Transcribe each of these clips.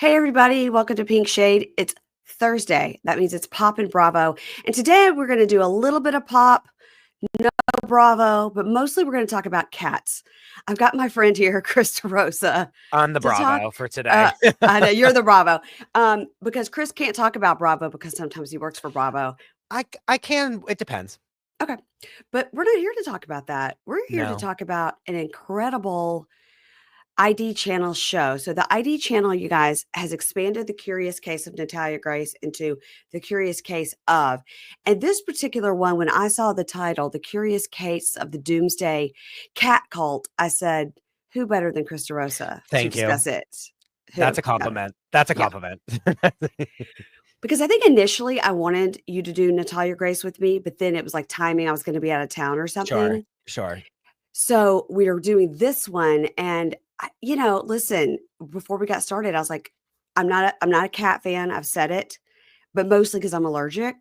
Hey, everybody, welcome to Pink Shade. It's Thursday. That means it's Pop and Bravo. And today we're going to do a little bit of pop, no Bravo, but mostly we're going to talk about cats. I've got my friend here, Chris DeRosa, On the to talk. Bravo for today. I know you're the Bravo, because Chris can't talk about Bravo because sometimes he works for Bravo. I can. It depends. Okay, but we're not here to talk about that. We're here to No. talk about an incredible ID channel show. So the ID channel, you guys, has expanded the Curious Case of Natalia Grace into the Curious Case of. And this particular one, when I saw the title, The Curious Case of the Doomsday Cat Cult, I said, who better than Chris DeRosa to Thank you. discuss it? That's Who a better? compliment. That's a Yeah. compliment. Because I think initially I wanted you to do Natalia Grace with me, but then it was like timing. I was going to be out of town or Sure. something. Sure. So we are doing this one, and listen, before we got started, I was like, I'm not a cat fan. I've said it, but mostly because I'm allergic.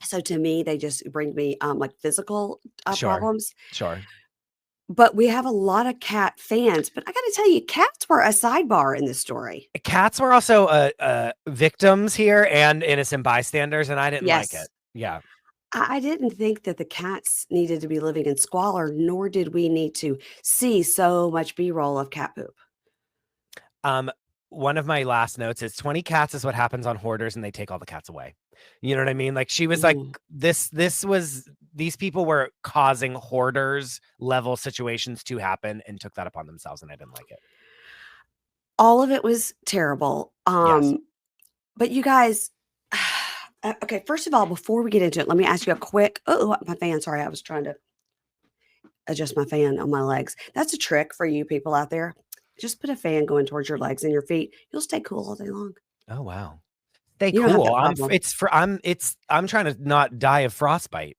So to me, they just bring me like physical Sure. problems. Sure. But we have a lot of cat fans. But I got to tell you, cats were a sidebar in this story. Cats were also victims here and innocent bystanders, and I didn't like Yes. it. Yeah. I didn't think that the cats needed to be living in squalor, nor did we need to see so much B-roll of cat poop. One of my last notes is 20 cats is what happens on Hoarders, and they take all the cats away. You know what I mean? Like she was like, these people were causing Hoarders level situations to happen and took that upon themselves, and I didn't like it. All of it was terrible. Yes. But you guys, okay, first of all, before we get into it, let me ask you a quick, my fan, sorry, I was trying to adjust my fan on my legs. That's a trick for you people out there. Just put a fan going towards your legs and your feet. You'll stay cool all day long. Oh wow. Stay You don't have that cool. problem. I'm trying to not die of frostbite.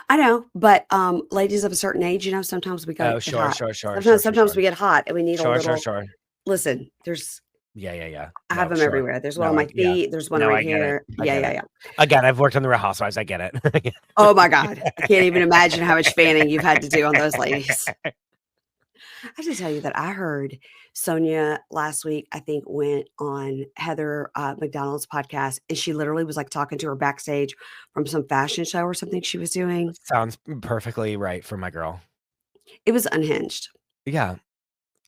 I know, but ladies of a certain age, sometimes we Oh, get sure, hot. sure, sure, Sometimes we get hot and we need a sure, little. sure. Listen, there's. Yeah. I No, have them sure. everywhere. There's one No, on my feet. There's one No, right I get it. here. I get Yeah. Again, I've worked on the Real Housewives. I get it. Oh my God, I can't even imagine how much fanning you've had to do on those ladies. I have to tell you that I heard Sonia last week, I think, went on Heather McDonald's podcast, and she literally was like talking to her backstage from some fashion show or something she was doing. Sounds perfectly right for my girl. It was unhinged. Yeah.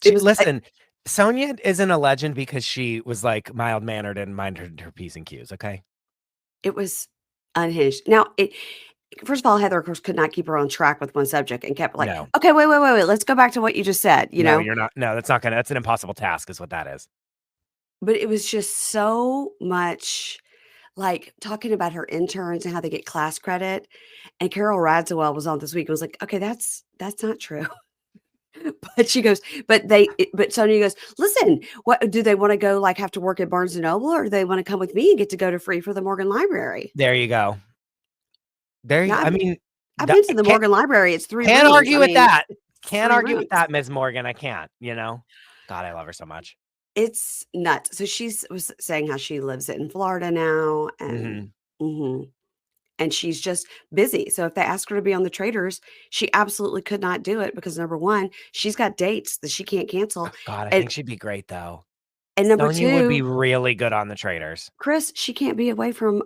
It Listen, Sonia isn't a legend because she was like mild mannered and minded her P's and Q's. Okay. It was unhinged. Now, first of all, Heather, of course, could not keep her on track with one subject and kept like, No. okay, wait. Let's go back to what you just said, No, you're not. No, that's an impossible task is what that is. But it was just so much like talking about her interns and how they get class credit. And Carol Radziwill was on this week and was like, okay, that's not true. But she goes, but Sonia goes, listen, what do they want to go like have to work at Barnes and Noble, or do they want to come with me and get to go to Free for the Morgan Library? There you go. Now, I mean, I've been to the Morgan Library. It's 3 Can't rooms. argue with that. Can't 3 argue with rooms. that, Ms. Morgan. I can't, God, I love her so much. It's nuts. So was saying how she lives in Florida now, and and she's just busy. So if they ask her to be on the Traders, she absolutely could not do it because number one, she's got dates that she can't cancel. Oh, God, I think she'd be great though. And number Sonia two would be really good on the Traders. Chris, she can't be away from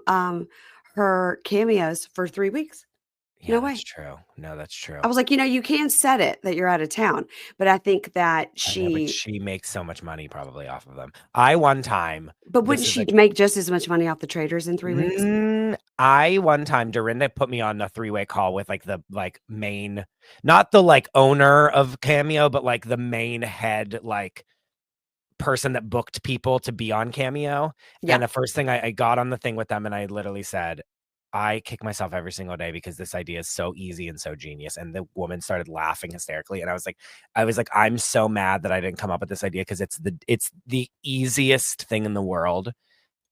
her cameos for 3 weeks. Yeah, No way. that's true. No, that's true. I was like, you can set it that you're out of town, but I think that but she makes so much money probably off of them. But wouldn't she make just as much money off the Traders in 3 weeks? One time, Dorinda put me on a 3-way call with like the main, not the like owner of Cameo, but like the main head like person that booked people to be on Cameo. Yeah. And the first thing I got on the thing with them, and I literally said, I kick myself every single day because this idea is so easy and so genius. And the woman started laughing hysterically. And I was like, I'm so mad that I didn't come up with this idea because it's the easiest thing in the world.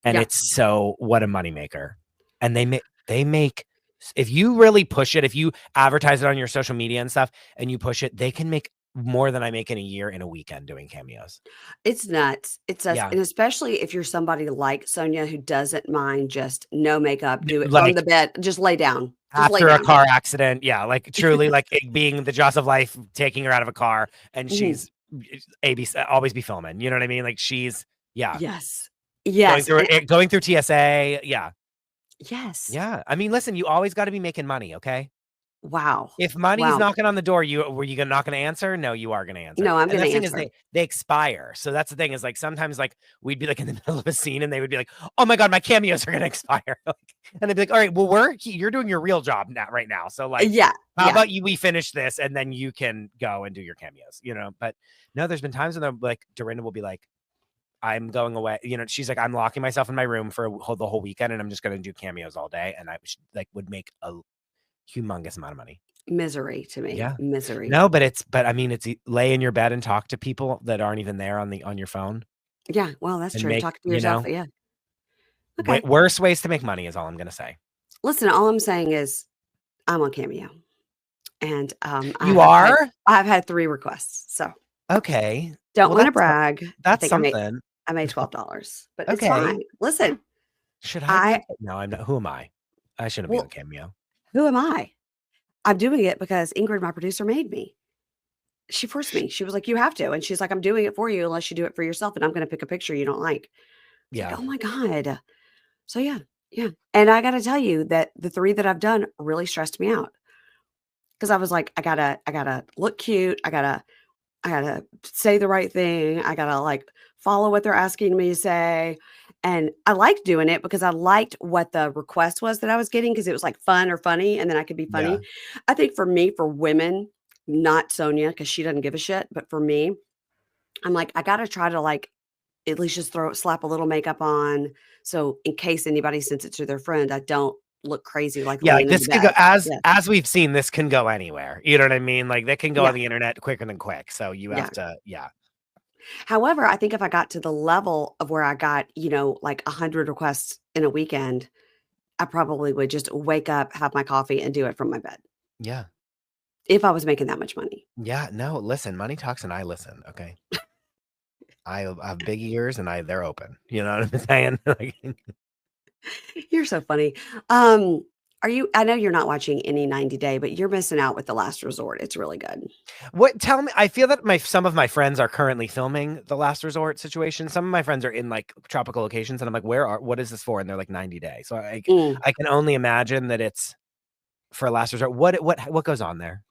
And it's so what a moneymaker. And they make, if you really push it, if you advertise it on your social media and stuff and you push it, they can make more than I make in a year in a weekend doing cameos. It's nuts. It's us. And especially if you're somebody like Sonia who doesn't mind just no makeup, do it from the bed, just lay down. After a car accident. Yeah. Like truly like it being the jaws of life, taking her out of a car and she's ABC, always be filming. You know what I mean? Like she's Yeah. Yes. Yes. And Going through TSA. Yeah. yes. Yeah. I mean, listen, you always got to be making money, okay? Wow. If money's Wow. knocking on the door, were you not gonna answer? No, you are gonna answer. No, I'm And gonna that's the thing is answer. they expire. So that's the thing is like sometimes like we'd be like in the middle of a scene and they would be like, "Oh my god, my cameos are gonna expire." And they'd be like, "All right, well, you're doing your real job now right now. So like Yeah. how Yeah. about we finish this and then you can go and do your cameos, you know?" But no, there's been times when they're like Dorinda will be like, "I'm going away." You know, she's like, "I'm locking myself in my room for the whole weekend and I'm just gonna do cameos all day." And I like would make a humongous amount of money. Misery to me. Yeah. Misery. No, but I mean, lay in your bed and talk to people that aren't even there on your phone Yeah. Well, that's and true. make, Talk to yourself. Yeah. Okay. worse ways to make money is all I'm gonna say. Listen, all I'm saying is I'm on Cameo, and You are? I have had 3 requests. So Okay. don't Well, want to brag. I that's think something. I made $12, but it's Okay. fine. Listen, Should I be I on No, I'm not. Who am I? I shouldn't be on well, Cameo. who am I? I'm doing it because Ingrid, my producer, made me. She forced me. She was like, "You have to," and she's like, "I'm doing it for you unless you do it for yourself, and I'm going to pick a picture you don't like." It's like, Yeah. oh my god. So yeah, yeah. And I got to tell you that the 3 that I've done really stressed me out because I was like, I gotta look cute. I gotta say the right thing. I gotta like follow what they're asking me to say. And I liked doing it because I liked what the request was that I was getting because it was like fun or funny, and then I could be Yeah. funny. I think for me, for women, not Sonia, because she doesn't give a shit, but for me, I'm like, I gotta try to like at least just slap a little makeup on. So in case anybody sends it to their friend, I don't look crazy like Yeah, like laying in the this could go bed. Yeah. as we've seen, this can go anywhere. You know what I mean? Like they can go on Yeah. the internet quicker than quick. So you Yeah. have to, yeah. However, I think if I got to the level of where I got, like 100 requests in a weekend, I probably would just wake up, have my coffee, and do it from my bed Yeah. if I was making that much money. Yeah. No, listen, money talks and I listen. Okay. I have big ears and they're open. You know what I'm saying? Like, You're so funny. I know you're not watching any 90 Day, but you're missing out with The Last Resort. It's really good. tell me, I feel that some of my friends are currently filming the Last Resort situation. Some of my friends are in like tropical locations and I'm like, what is this for? And they're like 90 Day. So Mm. I can only imagine that it's for a Last Resort. What goes on there?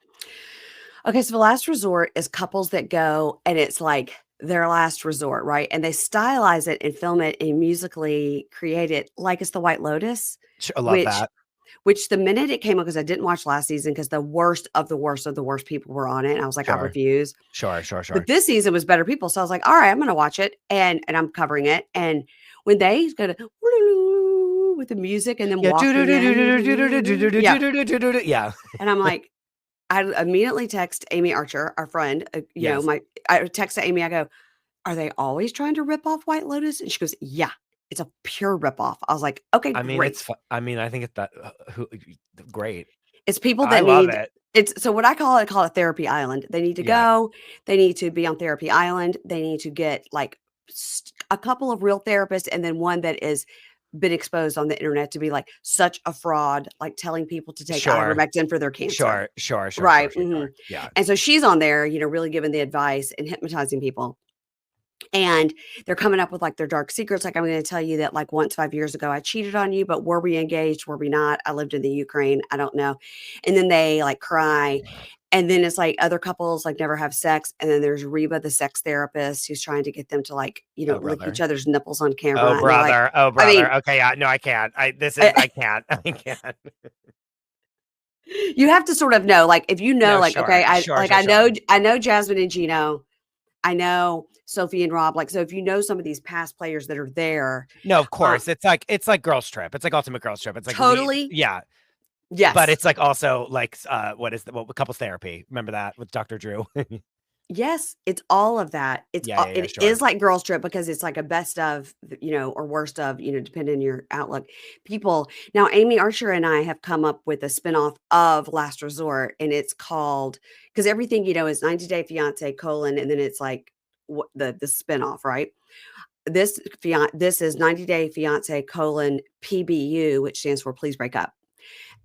Okay, so The Last Resort is couples that go and it's like their last resort, right? And they stylize it and film it and musically create it like it's the White Lotus, I love which that. the minute it came on, because I didn't watch last season because the worst of the worst of the worst people were on it. And I was like, I Sure. refuse. Sure. But this season was better people. So I was like, all right, I'm going to watch it. And I'm covering it. And when they go to with the music and then Yeah. walking in, yeah. Yeah. And I'm like, I immediately text Amy Archer, our friend, Yes. I text to Amy, I go, are they always trying to rip off White Lotus? And she goes, yeah, it's a pure rip off. I was like, okay, I mean, great. I mean, I think it's that great. It's people I that love need it. it's so what I call it therapy island. They need to Yeah. go, they need to be on therapy island. They need to get like a couple of real therapists and then one that is been exposed on the internet to be like such a fraud, like telling people to take Sure. ivermectin for their cancer. Sure. Right. Sure. Yeah. And so she's on there, really giving the advice and hypnotizing people. And they're coming up with like their dark secrets. Like, I'm going to tell you that like once 5 years ago, I cheated on you, but were we engaged? Were we not? I lived in the Ukraine. I don't know. And then they like cry. And then it's like other couples like never have sex. And then there's Reba, the sex therapist, who's trying to get them to like, Oh, lick brother. each other's nipples on camera. Oh, And they're like, brother. Oh, I mean, brother. Okay. Yeah. No, I can't. I can't. I can't. you have to sort of know, like, if you know, No, like, okay, sure. I know Jasmine and Gino. I know Sophie and Rob. Like, so if you know some of these past players that are there. No, of course. It's like Girls Trip. It's like Ultimate Girls Trip. It's like Totally. yeah. Yes. But it's like also like couples therapy. Remember that with Dr. Drew? Yes, it's all of that. It Sure. is like Girls Trip because it's like a best of, or worst of, depending on your outlook. People now, Amy Archer and I have come up with a spinoff of Last Resort, and it's called because everything is 90 Day Fiance : and then it's like the spinoff, right? This is 90 Day Fiance : PBU, which stands for Please Break Up,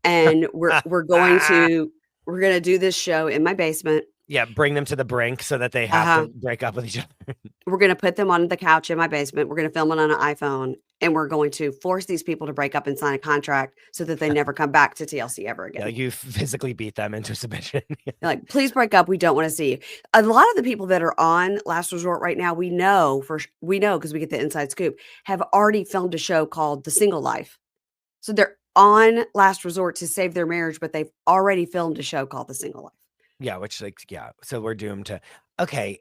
and we're going to do this show in my basement. Yeah, bring them to the brink so that they have Uh-huh. to break up with each other. We're gonna put them on the couch in my basement. We're gonna film it on an iPhone, and we're going to force these people to break up and sign a contract so that they never come back to TLC ever Yeah, again. you physically beat them into submission. They're like, "Please break up. We don't wanna see you." A lot of the people that are on Last Resort right now, we know because we get the inside scoop, have already filmed a show called The Single Life. So they're on Last Resort to save their marriage, but they've already filmed a show called The Single Life. Yeah, which like yeah, so we're doomed to okay.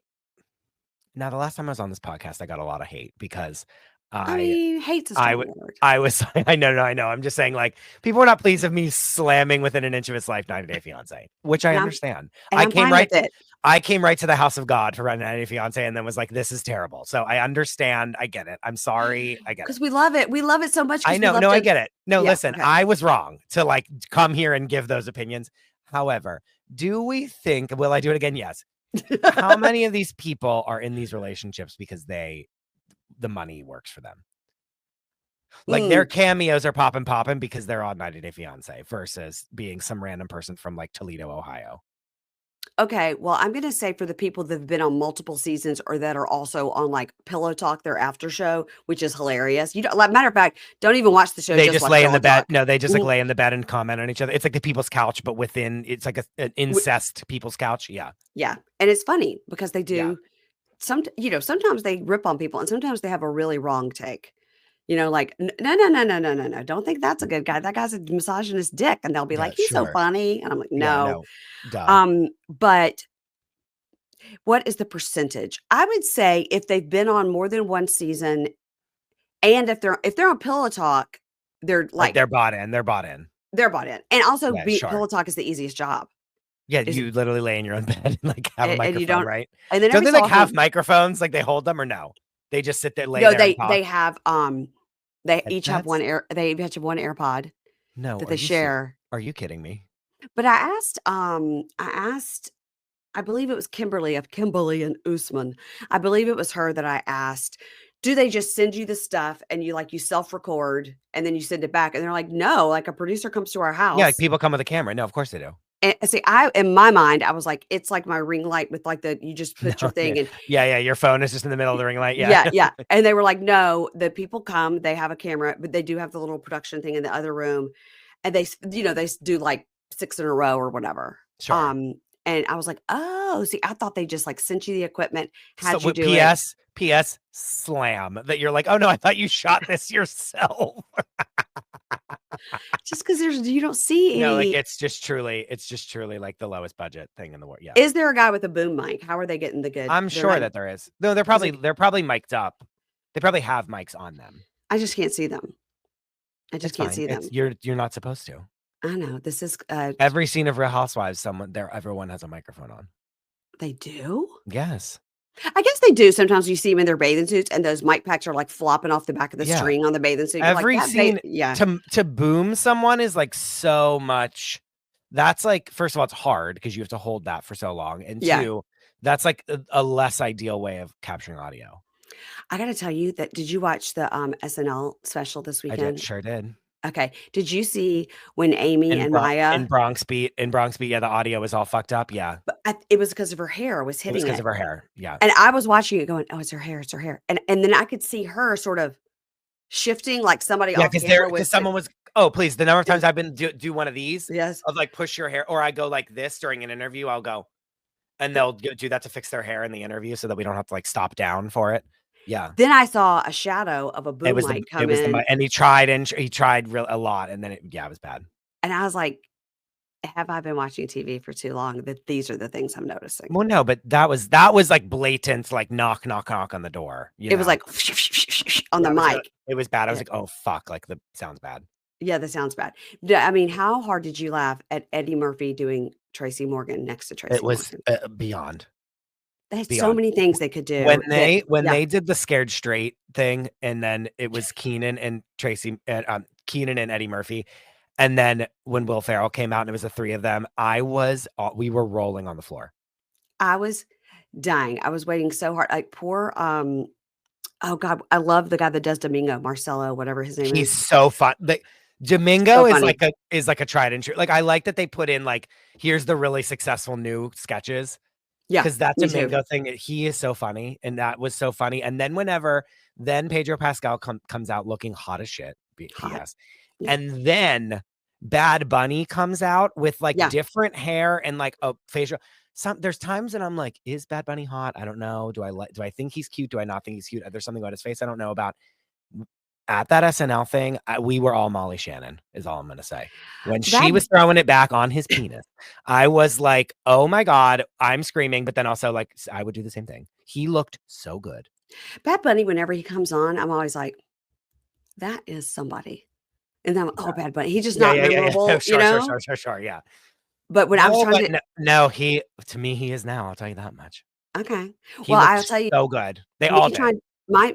Now the last time I was on this podcast, I got a lot of hate because I I mean, hate's a I strong would word. I was I know, no, I know. I'm just saying like people were not pleased with me slamming within an inch of his life 90 Day Fiance, which I And understand. I'm fine with it. I came right to the house of God for 90 Day Fiance and then was like, this is terrible. So I understand. I get it. I'm sorry. I get it. Because we love it. We love it so much I because we know. love No, I to get it. No, yeah, listen, okay. I was wrong to like come here and give those opinions. However, do we think, will I do it again? Yes. How many of these people are in these relationships because the money works for them? Like their Mm, cameos are popping because they're on 90 Day Fiance versus being some random person from like Toledo, Ohio. okay, well, I'm gonna say for the people that have been on multiple seasons or that are also on, like, Pillow Talk, their after show, which is hilarious. You don't like, matter of fact, don't even watch the show, They just just watch lay in Pillow the bed. Talk. No, they just like Mhm. lay in the bed and comment on each other. It's like the people's couch, but within it's like an W incest people's couch. Yeah. Yeah, and it's funny because they Yeah. do sometimes they rip on people and sometimes they have a really wrong take. Like, No, no, no, no, no, no, no, don't think that's a good guy. That guy's a misogynist dick." And they'll be Yeah, like, "He's so sure. funny." And I'm like, Yeah, "No." no. Duh. But what is the percentage? I would say if they've been on more than one season and if they're on Pillow Talk, they're Like like they're bought in. They're bought in. they're bought in. And also Yeah, sure. Pillow Talk is the easiest job. Yeah, Is you literally lay in your own bed and like have a and you microphone, don't right? and then Don't every they so like have often microphones? Like they hold them or no? They just sit there, lay no, there and they talk. have, Headsets? they each have one AirPod No, that they share. are you kidding me? But I asked, I believe it was Kimberly of Kimberly and Usman. I believe it was her that I asked, "Do they just send you the stuff and you self-record and then you send it back?" And they're like, "No, like a producer comes to our Yeah, like house." people come with a camera. No, of course they do. And see, I in my mind, I was like, it's like my ring light with like you just No, put your yeah. thing and Yeah, your phone is just in the middle of the ring light. Yeah. yeah, yeah. And they were like, "No, the people come, they have a camera, but they do have the little production thing in the other room." And they do like 6 in a row or whatever. Sure. And I was like, "Oh, see, I thought they just like sent you the equipment, So had you with do it." PS slam that you're like, oh no, I thought you shot this yourself. Just because you don't see No, like any. it's just truly like the lowest budget thing in the world. Yeah. Is there a guy with a boom mic? How are they getting the good? I'm They're sure not that there is. No, because like they're probably mic'd up. They probably have mics on them. I just can't see them. I just It's can't fine. see It's them. you're not supposed to. I know this is Every scene of Real Housewives, everyone has a microphone on. they do. Yes. I guess they do. Sometimes you see them in their bathing suits, and those mic packs are like flopping off the back of the Yeah. string on the bathing suit. You're like Every scene yeah, to boom someone is like so much. That's like, first of all, it's hard because you have to hold that for so long. And yeah. two, that's like a less ideal way of capturing audio. I got to tell you that. Did you watch the SNL special this I did, weekend? sure did. Okay. Did you see when Amy and Maya? In Bronx Beat, yeah, the audio was all fucked up. Yeah. But it was because of her hair was It was hitting because it. of her hair. Yeah. And I was watching it going, "Oh, it's her hair, it's her hair." And then I could see her sort of shifting like somebody Yeah, off camera because was someone was oh, please, the number of times I've been do one of these yes. of like push your hair, or I go like this during an interview, I'll go and they'll do that to fix their hair in the interview so that we don't have to like stop down for it. Yeah. Then I saw a shadow of a boom light come in, and he tried a lot and then it was bad. and I was like, "Have I been watching TV for too long that these are the things I'm noticing?" Well, no, but that was like blatant, like knock, knock, knock on the door. It was like on the mic. It was bad. I was Yeah. like, oh fuck, like the sound's bad. Yeah, that sounds bad. I mean, how hard did you laugh at Eddie Murphy doing Tracy Morgan next to It Tracy was Morgan? beyond. They had so Beyond. many things they could do When that yeah. they did the scared straight thing, and then it was Keenan and Keenan and Eddie Murphy, and then when Will Ferrell came out and it was the three of them, we were rolling on the floor. I was dying. I was waiting so hard. Like poor oh god, I love the guy that does Domingo, Marcelo, whatever his name He's is. so fun. Domingo So is funny. like a tried and true. Like I like that they put in like here's the really successful new sketches Yeah, because that's me a too. Mingo thing. He is so funny, and that was so funny. And then then Pedro Pascal comes out looking hot as shit. Hot. P.S. Yeah. And then Bad Bunny comes out with like Yeah. different hair and like a facial. There's times that I'm like, is Bad Bunny hot? I don't know. Do I think he's cute? Do I not think he's cute? There's something about his face I don't know about. At that SNL thing, we were all Molly Shannon, is all I'm going to say. When she Bad was throwing it back on his penis, I was like, oh my God, I'm screaming. But then also, like, I would do the same thing. He looked so good. Bad Bunny, whenever he comes on, I'm always like, that is somebody. And then, oh, Bad Bunny. He's just Yeah, not yeah, yeah, yeah. memorable, you know? Sure. Yeah. But when I was No, trying but to no, to me, he is now. I'll tell you that much. okay. He Well, I'll looked tell you, so good. They all me did. trying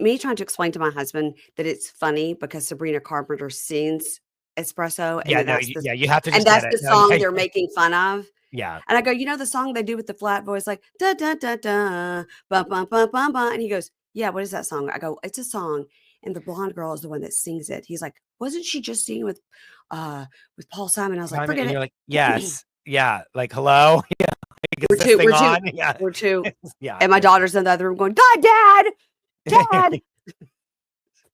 me trying to explain to my husband that it's funny because Sabrina Carpenter sings Espresso, and Yeah, that no, that's the yeah, you have to and just get that's it. the No, yeah, song they're making fun of. yeah. And I go, "You know the song they do with the flat voice, like, da, da, da, da, bum, bum, bum, bum, bum," and he goes, "Yeah, what is that song?" I go, "It's a song, and the blonde girl is the one that sings it." He's like, "Wasn't she just singing with Paul Simon?" I was like, Simon, "Forget and it." you're like, yes, yeah, like, hello, yeah, like, We're is this 2, thing we're 2, on? Yeah, we're 2, yeah. and my daughter's in the other room going, "God, Dad, Dad."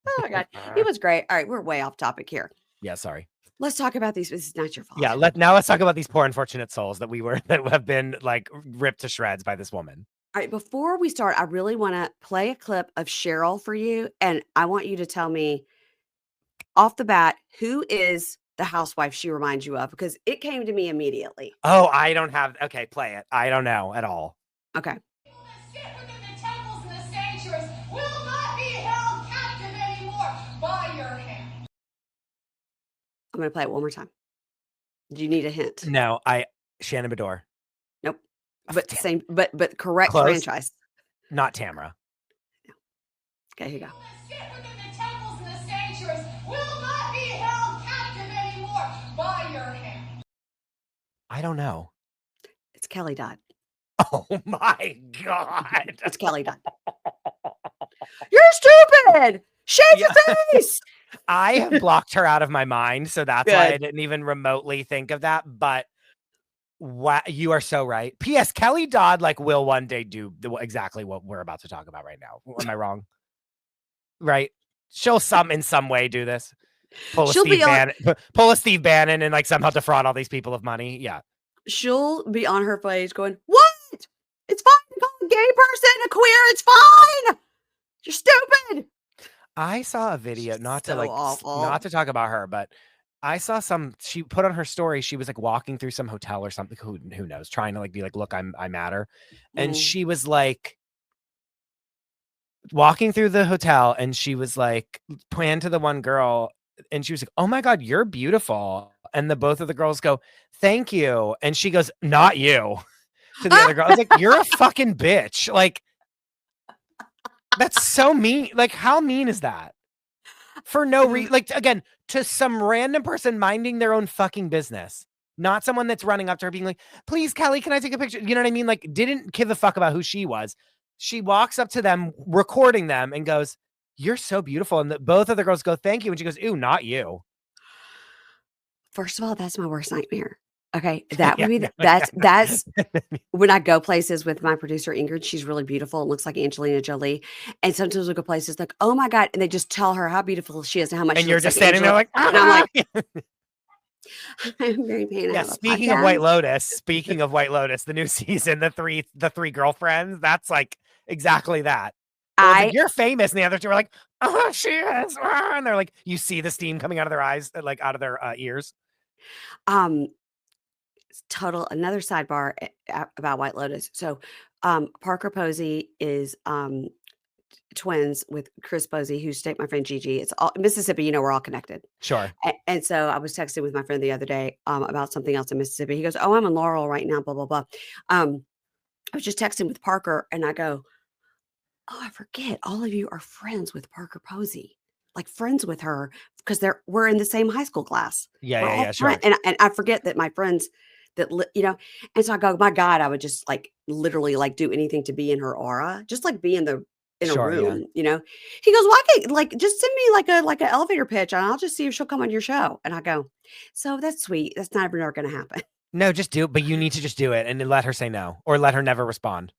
Oh my god, he was great. All right, we're way off topic here. Yeah, sorry. Let's talk about these. This is not your Yeah, fault. let's talk about these poor unfortunate souls that have been like ripped to shreds by this woman. All right, before we start, I really want to play a clip of Cheryl for you, and I want you to tell me off the bat who is the housewife she reminds you of because it came to me immediately. Oh, I don't have okay, play it. I don't know at all. Okay, People that sit within the temples and the sanctuaries will not be held captive anymore by your hand. I'm going to play it one more time. Do you need a hint? No, Shannon Bedore. Nope. Oh, But damn. same, but correct Close. franchise. Not Tamra. Okay, here you go. People that sit within the temples and the sanctuaries will not be held captive anymore by your hand. I don't know. It's Kelly Dodd. Oh my God. It's Kelly Dodd. You're stupid. Shave your face. I have blocked her out of my mind, so that's why I Good. didn't even remotely think of that. But you are so right. P.S. Kelly Dodd will one day do exactly what we're about to talk about right now. Am I wrong? Right? She'll in some way do this. Pull a She'll be Steve Bannon and somehow defraud all these people of money. Yeah. she'll be on her page going, "What? It's fine to call a gay person a queer. It's fine. You're stupid." I saw a video, not So awful. to talk about her, but I saw she put on her story, she was walking through some hotel or something, who knows, trying to be look, I matter. And she was walking through the hotel and she was pointing to the one girl and she was like, "Oh my God, you're beautiful." And both of the girls go, "Thank you." And she goes, "Not you," to the other girl. I was like, "You're a fucking bitch." That's so mean. How mean is that? For no reason. Again, to some random person minding their own fucking business. Not someone that's running up to her being like, "Please, Kelly, can I take a picture?" You know what I mean? Didn't give a fuck about who she was. She walks up to them, recording them, and goes, "You're so beautiful." And both of the girls go, "Thank you." And she goes, "Ooh, not you." First of all, that's my worst nightmare. Okay, that would Yeah, be that's when I go places with my producer Ingrid. She's really beautiful and looks like Angelina Jolie. And sometimes we go places like, "Oh my God," and they just tell her how beautiful she is and how much And she you're looks just like standing there Angela. like, And I'm like, "Ah!" "I'm Mary Payne. I Yeah, have a speaking of White podcast." Lotus, the new season, the three girlfriends, that's exactly that. Well, it's I "You're famous," and the other two are like, "Oh, she is," and they're you see the steam coming out of their eyes, out of their ears. um total another sidebar about White Lotus. So Parker Posey is twins with Chris Posey, who's dating my friend Gigi. It's all Mississippi, we're all connected. Sure. And so I was texting with my friend the other day about something else in Mississippi. He goes, "Oh, I'm in Laurel right now, blah, blah, blah." I was just texting with Parker and I go, "Oh, I forget all of you are friends with Parker Posey, like friends with her because we're in the same high school class. We're all Yeah, friends." sure. And I forget that my friends and so I go, "My God, I would just literally do anything to be in her aura, just be in a Sure, yeah. room." He goes, "Well, I could just send me an elevator pitch and I'll just see if she'll come on your show." And I go, "So that's sweet. That's never gonna happen." No, just do it, but you need to just do it and then let her say no or let her never respond.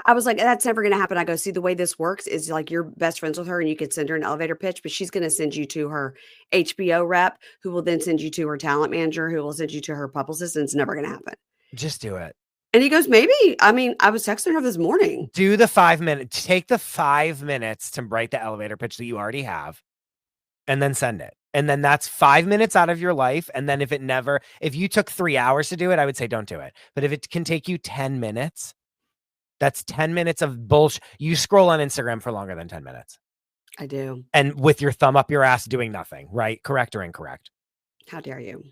I was like, that's never going to happen. I go, see, the way this works is like you're best friends with her and you could send her an elevator pitch, but she's going to send you to her HBO rep, who will then send you to her talent manager, who will send you to her publicist. And it's never going to happen. Just do it. And he goes, maybe. I mean, I was texting her this morning. Do the 5 minutes. Take the 5 minutes to write the elevator pitch that you already have and then send it. And then that's 5 minutes out of your life. And then if you took 3 hours to do it, I would say don't do it. But if it can take you 10 minutes, that's 10 minutes of bullshit. You scroll on Instagram for longer than 10 minutes. I do. And with your thumb up your ass doing nothing, right? Correct or incorrect? How dare you?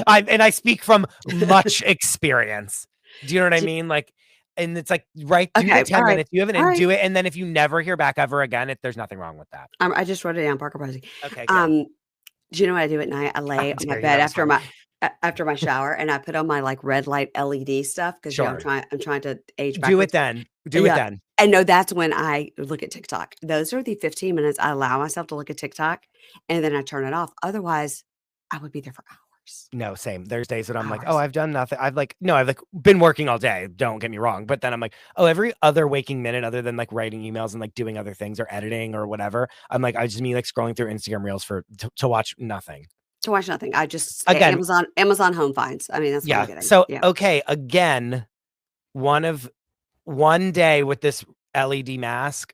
I speak from much experience. Do you know what I mean? Like, and it's like, right, do Okay, the 10 all right, minutes, you have it, all and right. do it. And then if you never hear back ever again, there's nothing wrong with that. I just wrote it down, Parker Posey. Okay, good. Do you know what I do at night? I lay on my dare you, bed that was after my shower, and I put on my like red light LED stuff because Sure. I'm trying to age Do backwards. it then. Do it Yeah. then. And no, that's when I look at TikTok. Those are the 15 minutes I allow myself to look at TikTok, and then I turn it off. Otherwise, I would be there for hours. No, same. There's days that I'm like, Hours. oh, I've done nothing. I've been working all day. Don't get me wrong. But then I'm like, oh, every other waking minute other than like writing emails and like doing other things or editing or whatever, I'm like, I just mean like scrolling through Instagram reels to watch nothing. To watch nothing. I just Again, Amazon home finds. I mean, that's what I'm yeah. getting. So Yeah. okay, again, one day with this LED mask,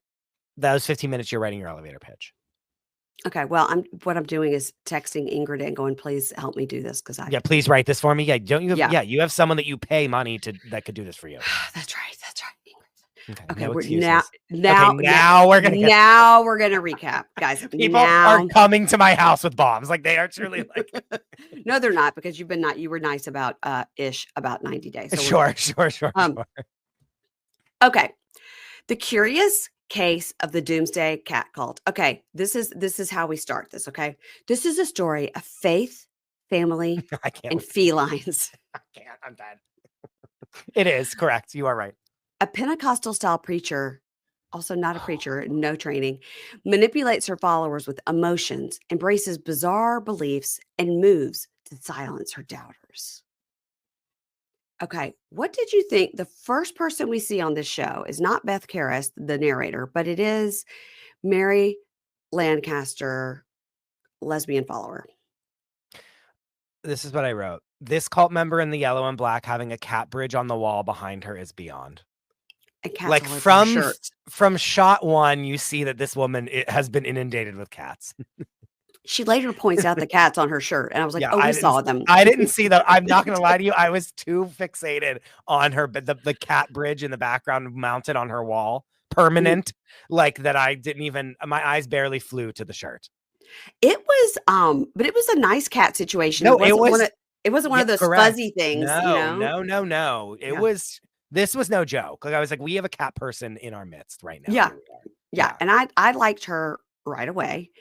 that was 15 minutes. You're writing your elevator pitch. Okay. Well, what I'm doing is texting Ingrid and going, please help me do this because Yeah, please write this for me. Yeah, don't you? Yeah. You have someone that you pay money that could do this for you. That's right. That's right. Ingrid. Okay, Okay, no we're excuses. now we're gonna now we're gonna recap, guys. People are coming to my house with bombs. Like they are truly like. No, they're not because you were nice about about 90 days. So Sure. Okay. The curious case of the Doomsday Cat Cult. Okay, this is how we start this, okay? This is a story of faith, family, I can't. and felines. I can't. I'm dead. It is correct. You are right. A Pentecostal style preacher, also not a preacher, no training, manipulates her followers with emotions, embraces bizarre beliefs, and moves to silence her doubters. Okay, what did you think? The first person we see on this show is not Beth Karras, the narrator, but it is Mary Lancaster, lesbian follower. This is what I wrote. This cult member in the yellow and black having a cat bridge on the wall behind her is beyond. And cats Like all over her shirt. from shot one, you see that this woman has been inundated with cats. She later points out the cats on her shirt, and I was like, Yeah, "Oh, we saw them." I didn't see that. I'm not going to lie to you. I was too fixated on her, but the cat bridge in the background mounted on her wall, permanent, like that. I didn't even. My eyes barely flew to the shirt. It was, but it was a nice cat situation. No, it wasn't one of those correct. fuzzy things. No. It was. This was no joke. Like I was like, we have a cat person in our midst right now. Yeah. And I liked her right away.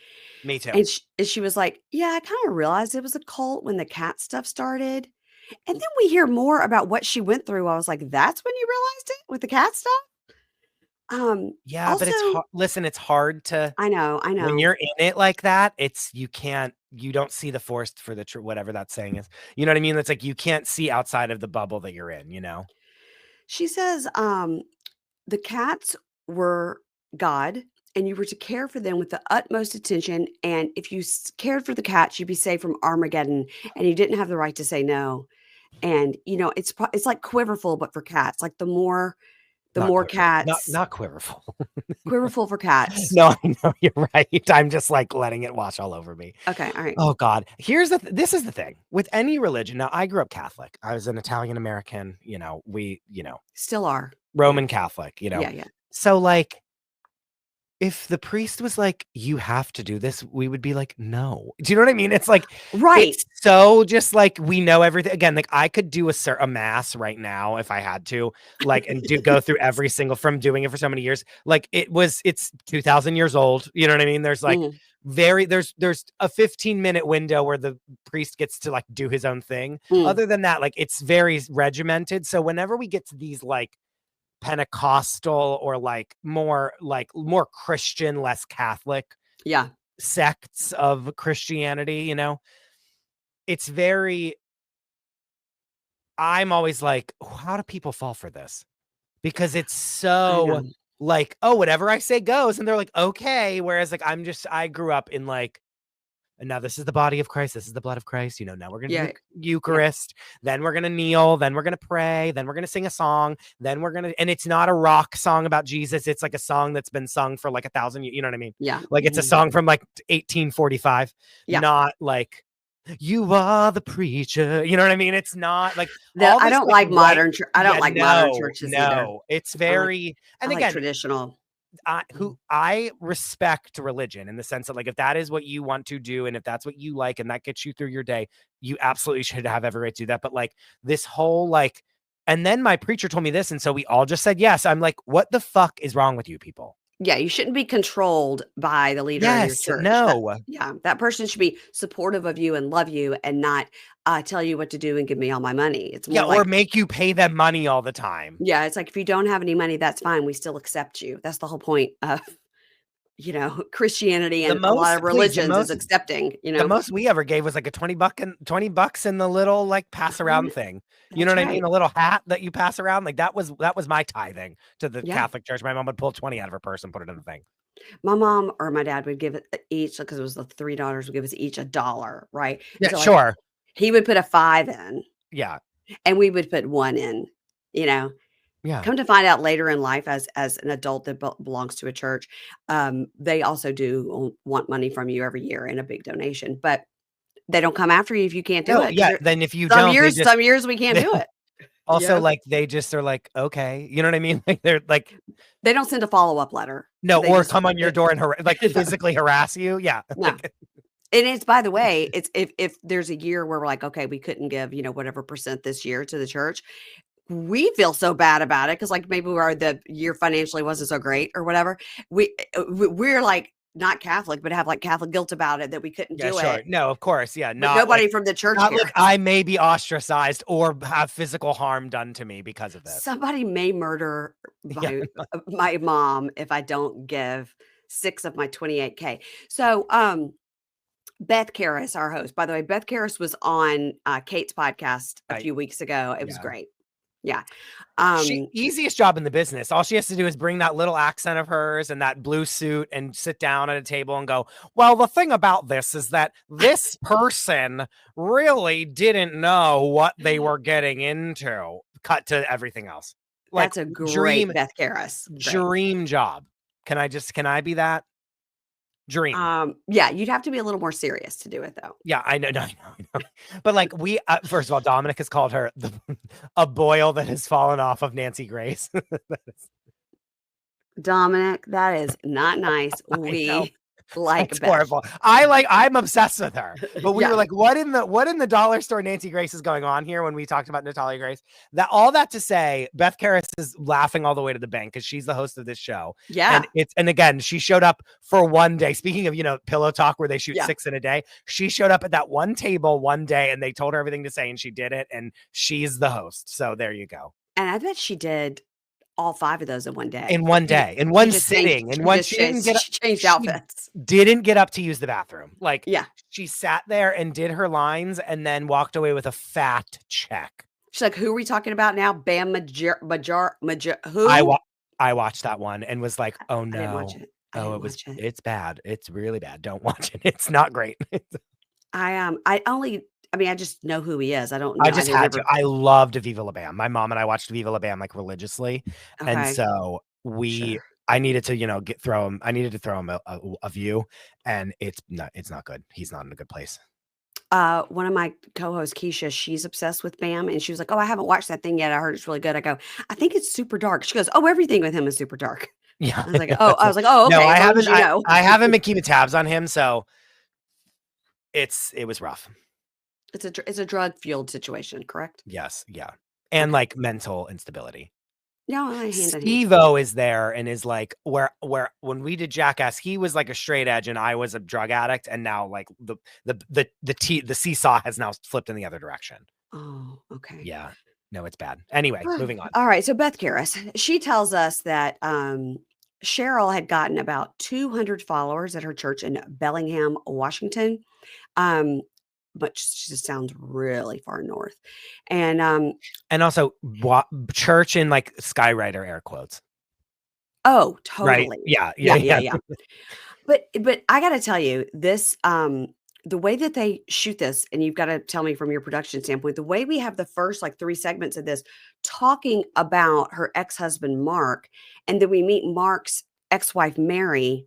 Me too. And she was like, yeah, I kind of realized it was a cult when the cat stuff started. And then we hear more about what she went through. I was like, that's when you realized it with the cat stuff? Yeah, but it's hard to. I know. When you're in it like that, you don't see the forest for the whatever that saying is. You know what I mean? It's like you can't see outside of the bubble that you're in, you know? She says, the cats were God, and you were to care for them with the utmost attention. And if you cared for the cats, you'd be saved from Armageddon, and you didn't have the right to say no. And it's like Quiverful, but for cats. Like the more cats, not Quiverful, Quiverful for cats. No, I know you're right. I'm just like letting it wash all over me. Okay, all right. Oh God, this is the thing with any religion. Now, I grew up Catholic. I was an Italian American. We still are Roman Catholic. Yeah. So like, if the priest was like, you have to do this, we would be like, no. Do you know what I mean? It's like, right. It's so just like, we know everything. Again, like I could do a mass right now if I had to, like, and go through every single, from doing it for so many years. Like it's 2000 years old. You know what I mean? There's like there's a 15-minute window where the priest gets to like do his own thing. Other than that, like it's very regimented. So whenever we get to these like Pentecostal or like more Christian, less Catholic sects of Christianity, it's very I'm always like, how do people fall for this? Because it's I so know. like, oh, whatever I say goes. And they're like, okay. Whereas like, I grew up in like, and now this is the body of Christ. This is the blood of Christ. You know, now we're going to do Yeah. the Eucharist. Then we're going to kneel. Then we're going to pray. Then we're going to sing a song. Then we're going to, and it's not a rock song about Jesus. It's like a song that's been sung for like 1,000 years. You know what I mean? Yeah. Like it's a song from like 1845, Yeah. not like you are the preacher. You know what I mean? It's not like all I this don't like like modern. I don't like modern no, churches either. it's I like very, I and like again, traditional. I respect religion in the sense that like if that is what you want to do and if that's what you like and that gets you through your day, you absolutely should have every right to do that. But like this whole like, and then my preacher told me this, and so we all just said yes. I'm like, what the fuck is wrong with you people? Yeah, you shouldn't be controlled by the leader of your Yes, church. no, That person should be supportive of you and love you and not tell you what to do and give me all my money. It's yeah, more or like, make you pay them money all the time. yeah, it's like if you don't have any money, that's fine. We still accept you. That's the whole point of, Christianity The and a lot most, of please, religions is accepting, the most we ever gave was like a 20 bucks in the little like pass around thing. You know That's what I mean? right. A little hat that you pass around. Like that was my tithing to the Yeah. Catholic Church. My mom would pull 20 out of her purse and put it in the thing. My mom or my dad would give it each because it was the three daughters would give us each $1, right? And Yeah, so like sure. he would put a 5 in Yeah. and we would put 1 in, you know. Yeah. Come to find out later in life as an adult that belongs to a church, they also do want money from you every year in a big donation, but they don't come after you if you can't do No, it. yeah. Then if you Some don't, years some years we can't they do it. also Yeah. like they just are like, okay. You know what I mean? Like they're like, They don't send a follow-up letter. no, They or just come on your door and like physically harass you. Yeah. no. And it's by the way, it's if there's a year where we're like, okay, we couldn't give, whatever percent this year to the church, we feel so bad about it because like maybe the year financially wasn't so great or whatever. We're like not Catholic, but have like Catholic guilt about it that we couldn't Yeah, do sure. it. No, of course. Yeah. But nobody from the church Not cares. like I may be ostracized or have physical harm done to me because of this. Somebody may murder Yeah. my mom if I don't give 6 of my 28K. So, Beth Karras, our host, by the way, Beth Karras was on Kate's podcast a few weeks ago. It was Yeah. great. Yeah. Easiest job in the business. All she has to do is bring that little accent of hers and that blue suit and sit down at a table and go, well, the thing about this is that this person really didn't know what they were getting into. Cut to everything else. Like That's a great Beth Karras. Dream job. Can I be that? Dream. Yeah, you'd have to be a little more serious to do it though. Yeah, I know. But like first of all, Dominic has called her a boil that has fallen off of Nancy Grace. Dominic, that is not nice. We like That's Beth. horrible. I'm obsessed with her. But we Yeah. were like, what in the dollar store Nancy Grace is going on here when we talked about Natalia Grace? All that to say, Beth Karras is laughing all the way to the bank because she's the host of this show. Yeah. And again, she showed up for one day. Speaking of, pillow talk where they shoot 6 in a day, she showed up at that one table one day and they told her everything to say and she did it and she's the host. So there you go. And I bet she did all 5 of those in one day. In one day, in one sitting, she changed outfits. Didn't get up to use the bathroom. Like, yeah, she sat there and did her lines and then walked away with a fat check. She's like, "Who are we talking about now? Bam Major who?" I watched that one and was like, "Oh no, I didn't watch it. It's bad. It's really bad. Don't watch it. It's not great." I just know who he is. I don't know. I just had to. I loved Viva La Bam. My mom and I watched Viva La Bam like religiously. Okay. And so I needed to, throw him. I needed to throw him a view and it's not good. He's not in a good place. One of my co-hosts, Keisha, she's obsessed with Bam and she was like, "Oh, I haven't watched that thing yet. I heard it's really good." I go, "I think it's super dark." She goes, "Oh, everything with him is super dark." Yeah. I was like, "Oh, okay." No, I haven't. I haven't been keeping tabs on him, so it was rough. It's a drug fueled situation, correct? Yes, yeah, and like mental instability. No, Steve-O is there and is like where when we did Jackass, he was like a straight edge and I was a drug addict, and now like the seesaw has now flipped in the other direction. Oh, okay. Yeah, no, it's bad. Anyway, moving on. All right, so Beth Karras, she tells us that Cheryl had gotten about 200 followers at her church in Bellingham, Washington. but she just sounds really far north. And And also church in like skywriter air quotes. oh, Right. totally. Yeah. But I gotta tell you, this the way that they shoot this, and you've got to tell me from your production standpoint, the way we have the first like 3 segments of this talking about her ex-husband Mark, and then we meet Mark's ex-wife Mary,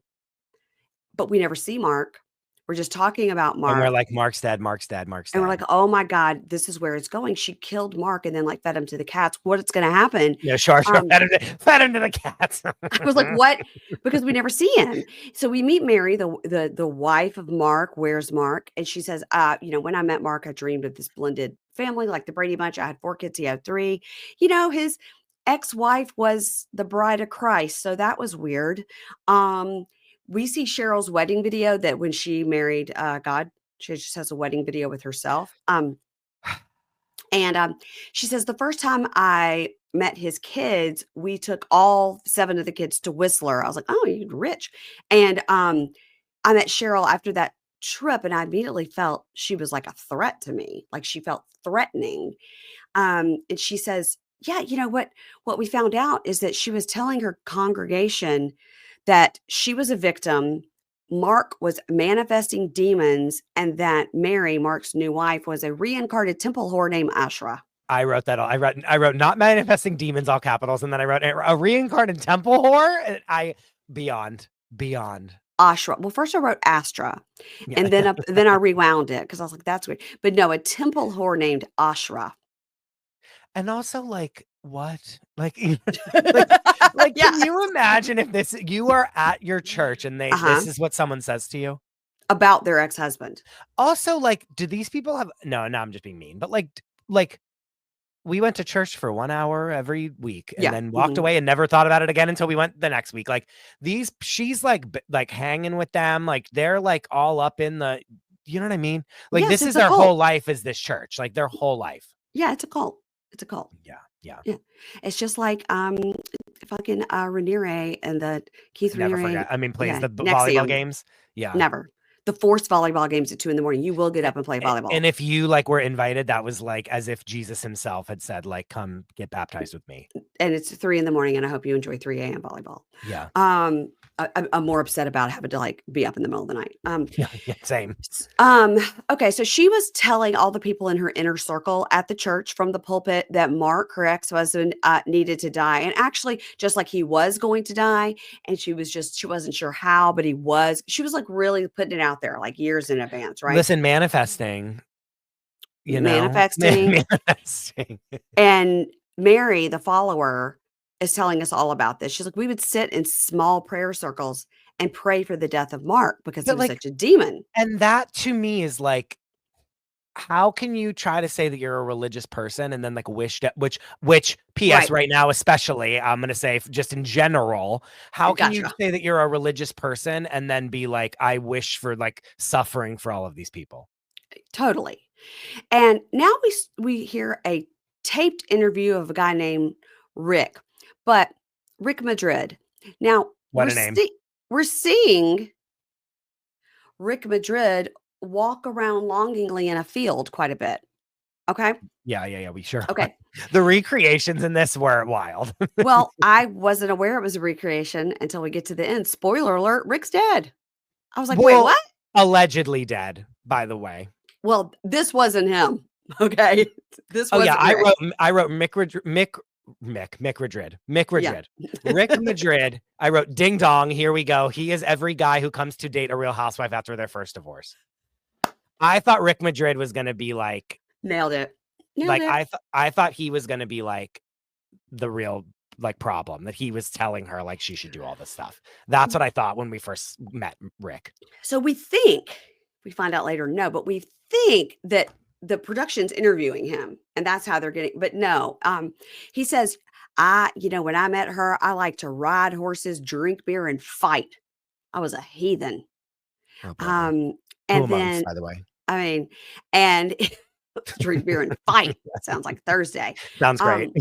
but we never see Mark. We're just talking about And we're Mark. like, Mark's dead, Mark's dead, Mark's dead. And we're like, oh my God, this is where it's going. She killed Mark and then like fed him to the cats. What's going to happen? Yeah, sure. Fed him to the cats. I was like, what? Because we never see him. So we meet Mary, the wife of Mark. Where's Mark? And she says, when I met Mark, I dreamed of this blended family like the Brady Bunch. I had 4 kids. He had 3. His ex-wife was the bride of Christ. So that was weird. We see Cheryl's wedding video that when she married God, she just has a wedding video with herself. And she says, the first time I met his kids, we took all 7 of the kids to Whistler. I was like, oh, you're rich. And I met Cheryl after that trip, and I immediately felt she was like a threat to me. Like she felt threatening. And she says, yeah, what we found out is that she was telling her congregation that she was a victim. Mark was manifesting demons, and that Mary, Mark's new wife, was a reincarnated temple whore named Ashra. I wrote that all. I wrote not manifesting demons, all capitals, and then I wrote a reincarnated temple whore. Beyond. Ashra. Well, first I wrote Astra, and then I rewound it because I was like, that's weird. But no, a temple whore named Ashra. And also, like, what? Like, like Yeah. can you imagine if you are at your church and this is what someone says to you about their ex-husband? Also, like, do these people have? No, I'm just being mean. But like, we went to church for 1 hour every week and then walked away and never thought about it again until we went the next week. Like she's like hanging with them. Like they're like all up in the, you know what I mean? Like yes, this is their whole life is this church, like their whole life. Yeah. It's a cult. Yeah. It's just like, fucking Raniere and the Keith Never Raniere. forget. I mean, plays the volleyball games. Yeah. Never. The forced volleyball games at 2 a.m. You will get up and play volleyball. And if you like were invited, that was like as if Jesus himself had said, like, come get baptized with me. And it's 3 a.m. and I hope you enjoy 3 a.m. volleyball. Yeah. I'm more upset about having to like be up in the middle of the night. Yeah, same. Okay, so she was telling all the people in her inner circle at the church from the pulpit that Mark, her ex-husband, needed to die, and actually, just like he was going to die, and she wasn't sure how, but she was like really putting it out there, like years in advance, right? Listen, manifesting, manifesting, and Mary, the follower, is telling us all about this. She's like, we would sit in small prayer circles and pray for the death of Mark because he was such a demon. And that to me is like, how can you try to say that you're a religious person and then like wish that, which PS right now, especially, I'm going to say just in general, how can you say that you're a religious person and then be like, I wish for like suffering for all of these people? Totally. And now we hear a taped interview of a guy named Rick. But Rick Madrid. Now, what a name. We're seeing Rick Madrid walk around longingly in a field quite a bit. Okay? Yeah, we sure. Okay. The recreations in this were wild. Well, I wasn't aware it was a recreation until we get to the end. Spoiler alert, Rick's dead. I was like, wait, what? Allegedly dead, by the way. Well, this wasn't him. Okay. This was I wrote Mick Madrid. Yeah. Rick Madrid. I wrote ding dong. Here we go. He is every guy who comes to date a real housewife after their first divorce. I thought Rick Madrid was going to be like nailed it. I thought he was going to be like the real like problem that he was telling her like she should do all this stuff. That's what I thought when we first met Rick. So we find out later, no, but we think that the production's interviewing him and that's how they're getting, but no, he says, when I met her, I like to ride horses, drink beer and fight. I was a heathen. And then, by the way, I mean, and drink beer and fight. Sounds like Thursday. Sounds great.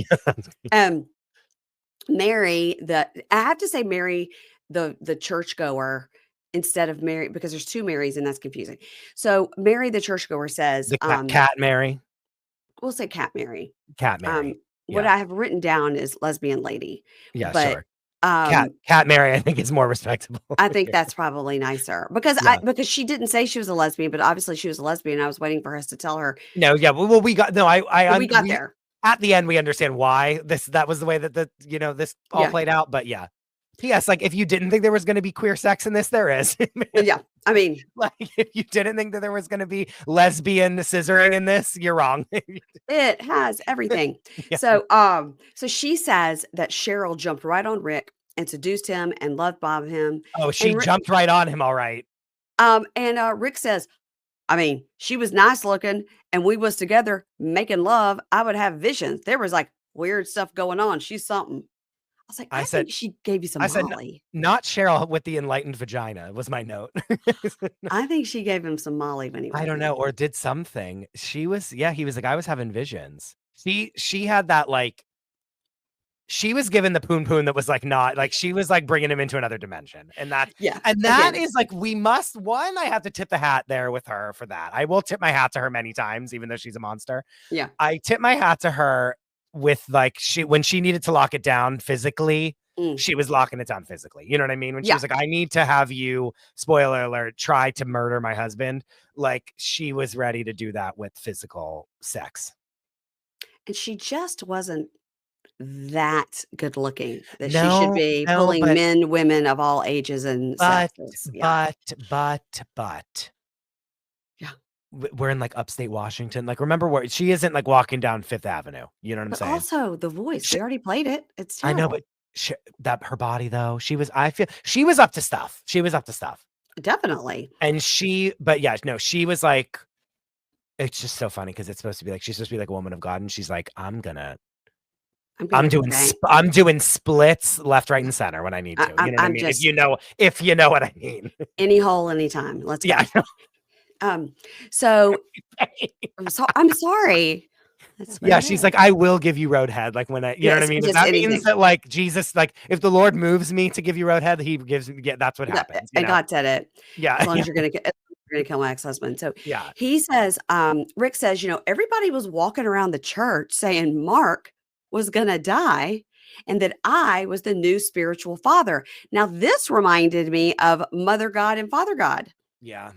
Mary, I have to say, Mary, the churchgoer, instead of Mary, because there's 2 Marys and that's confusing. So Mary the churchgoer says, The cat Mary. we'll say Cat Mary. Cat Um, Mary. what Yeah. I have written down is lesbian lady, Yeah, but sure. Cat Mary, I think is more respectable. I think that's probably nicer because Yeah. because she didn't say she was a lesbian, but obviously she was a lesbian. I was waiting for us to tell her. No, yeah. Well, we got no. We got there. At the end. We understand why that was the way that this all Yeah. played out. But yeah. P.S. Like, if you didn't think there was going to be queer sex in this, there is. Yeah, I mean, like, if you didn't think that there was going to be lesbian scissoring in this, you're wrong. it has everything. Yeah. So she says that Cheryl jumped right on Rick and seduced him and love bombed him. Oh, she jumped right on him. All right. And Rick says, I mean, she was nice looking and we was together making love. I would have visions. There was like weird stuff going on. She's something. I was like, I think she gave you some Molly. Not Cheryl with the enlightened vagina was my note. I think she gave him some Molly when he was I don't know, or did something. He was like, I was having visions. She had that, like, she was given the poon that was like, not like, she was like bringing him into another dimension. And that is like, I have to tip the hat there with her for that. I will tip my hat to her many times, even though she's a monster. Yeah. I tip my hat to her with, like, when she needed to lock it down physically, she was locking it down physically. You know what I mean? When she was like, I need to have you, spoiler alert, try to murder my husband. Like, she was ready to do that with physical sex. And she just wasn't that good looking that she should be pulling men, women of all ages and sexes. But we're in like upstate Washington. Like, remember where she isn't like walking down Fifth Avenue. You know what I'm saying? Also, the voice. They already played it. It's terrible. I know, but her body though. I feel she was up to stuff. Definitely. And she was like, it's just so funny because it's supposed to be like, she's supposed to be like a woman of God, and she's like, I'm doing splits left, right, and center when I need to. You know what I mean? If you know what I mean. Any hole, anytime. Let's go. Yeah. So I'm sorry. She's like, I will give you roadhead. Like, when you know what I mean? That means that, like, Jesus, like, if the Lord moves me to give you roadhead, he gives me. Yeah, that's what happens. And God said it. Yeah. As long as you're gonna kill my ex-husband. So yeah, he says, Rick says, everybody was walking around the church saying Mark was gonna die and that I was the new spiritual father. Now, this reminded me of Mother God and Father God. Yeah.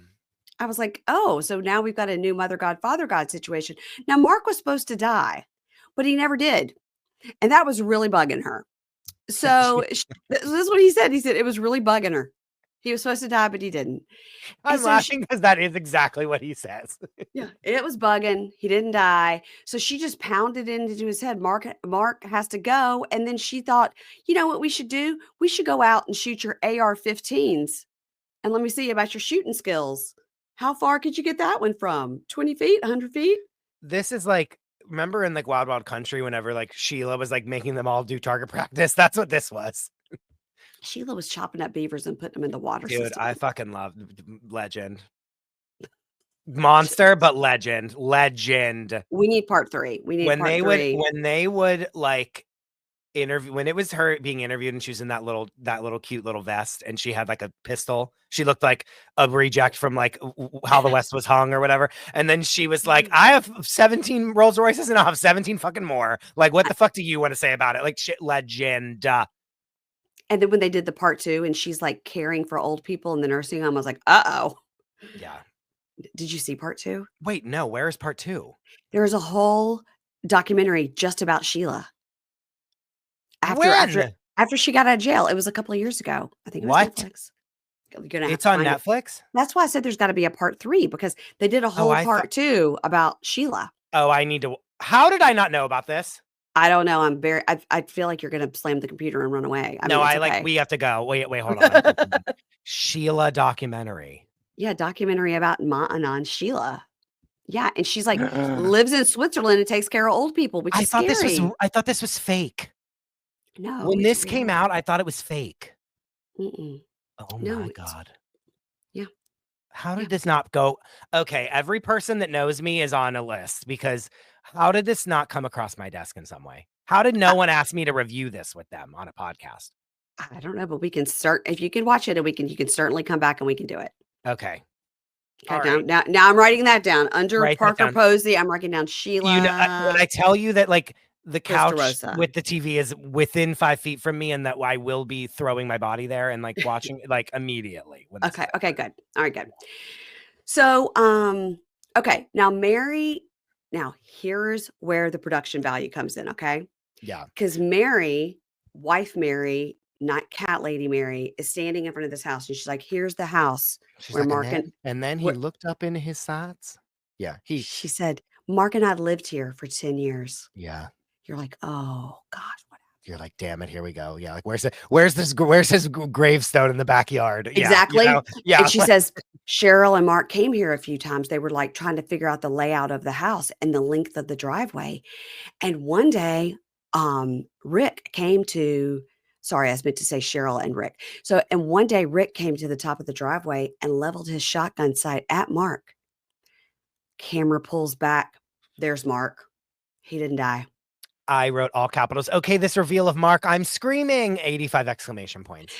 I was like, oh, so now we've got a new Mother God, Father God situation. Now, Mark was supposed to die, but he never did. And that was really bugging her. So this is what he said. He said it was really bugging her. He was supposed to die, but he didn't. I'm laughing because that is exactly what he says. Yeah, it was bugging. He didn't die. So she just pounded into his head, Mark has to go. And then she thought, you know what we should do? We should go out and shoot your AR-15s. And let me see about your shooting skills. How far could you get that one from? 20 feet, 100 feet? This is like, remember in like Wild Wild Country, whenever like Sheila was like making them all do target practice? That's what this was. Sheila was chopping up beavers and putting them in the water Dude, system. I fucking love legend. Monster, but legend. We need part 3. We need when part 3. When they would like interview, when it was her being interviewed and she was in that little cute little vest and she had like a pistol, she looked like a reject from like How the West Was Hung or whatever. And then she was like, I have 17 Rolls Royces and I'll have 17 fucking more. Like, what the fuck do you want to say about it? Like, shit, legend. And then when they did the part 2 and she's like caring for old people in the nursing home, I was like, uh-oh. Yeah. Did you see part 2? Wait, no, where is part 2? There's a whole documentary just about Sheila. After she got out of jail. It was a couple of years ago. I think it was Netflix. It's on Netflix? That's why I said there's got to be a part 3 because they did a whole part 2 about Sheila. Oh, how did I not know about this? I don't know. I feel like you're going to slam the computer and run away. We have to go. Wait, hold on. Sheila documentary. Yeah, documentary about Ma'anan Sheila. Yeah, and she's like lives in Switzerland and takes care of old people, which is scary. I thought this was fake. No. When this came out, I thought it was fake. Mm-mm. Oh my God. Yeah. How did this not go? Okay, every person that knows me is on a list because how did this not come across my desk in some way? How did no one ask me to review this with them on a podcast? I don't know, but we can start if you can watch it, and you can certainly come back and we can do it. Okay. Okay, All right. now I'm writing that down. Under Write that Parker down. Posey, I'm writing down When I Sheila tell you that like the Chris couch DeRosa. with the TV is within 5 feet from me, and that I will be throwing my body there and like watching it like immediately. When this is Okay, over. good. All right, good. So, okay, now here's where the production value comes in, okay? Yeah. Because wife Mary, not cat lady Mary, is standing in front of this house, and she's like, "Here's the house She's where like, Mark and then he where," looked up into his sights. Yeah. she said, "Mark and I lived here for 10 years." Yeah. You're like, "Oh gosh, what You're like, damn it, here we go. Yeah, like where's his gravestone in the backyard? Yeah, exactly." yeah. And she says, "Cheryl and Mark came here a few times. They were like trying to figure out the layout of the house and the length of the driveway. And one day, Rick came to, sorry, I was meant to say Cheryl and Rick. So, and one day Rick came to the top of the driveway and leveled his shotgun sight at Mark. Camera pulls back. There's Mark. He didn't die." I wrote all capitals. Okay, this reveal of Mark, I'm screaming 85 exclamation points.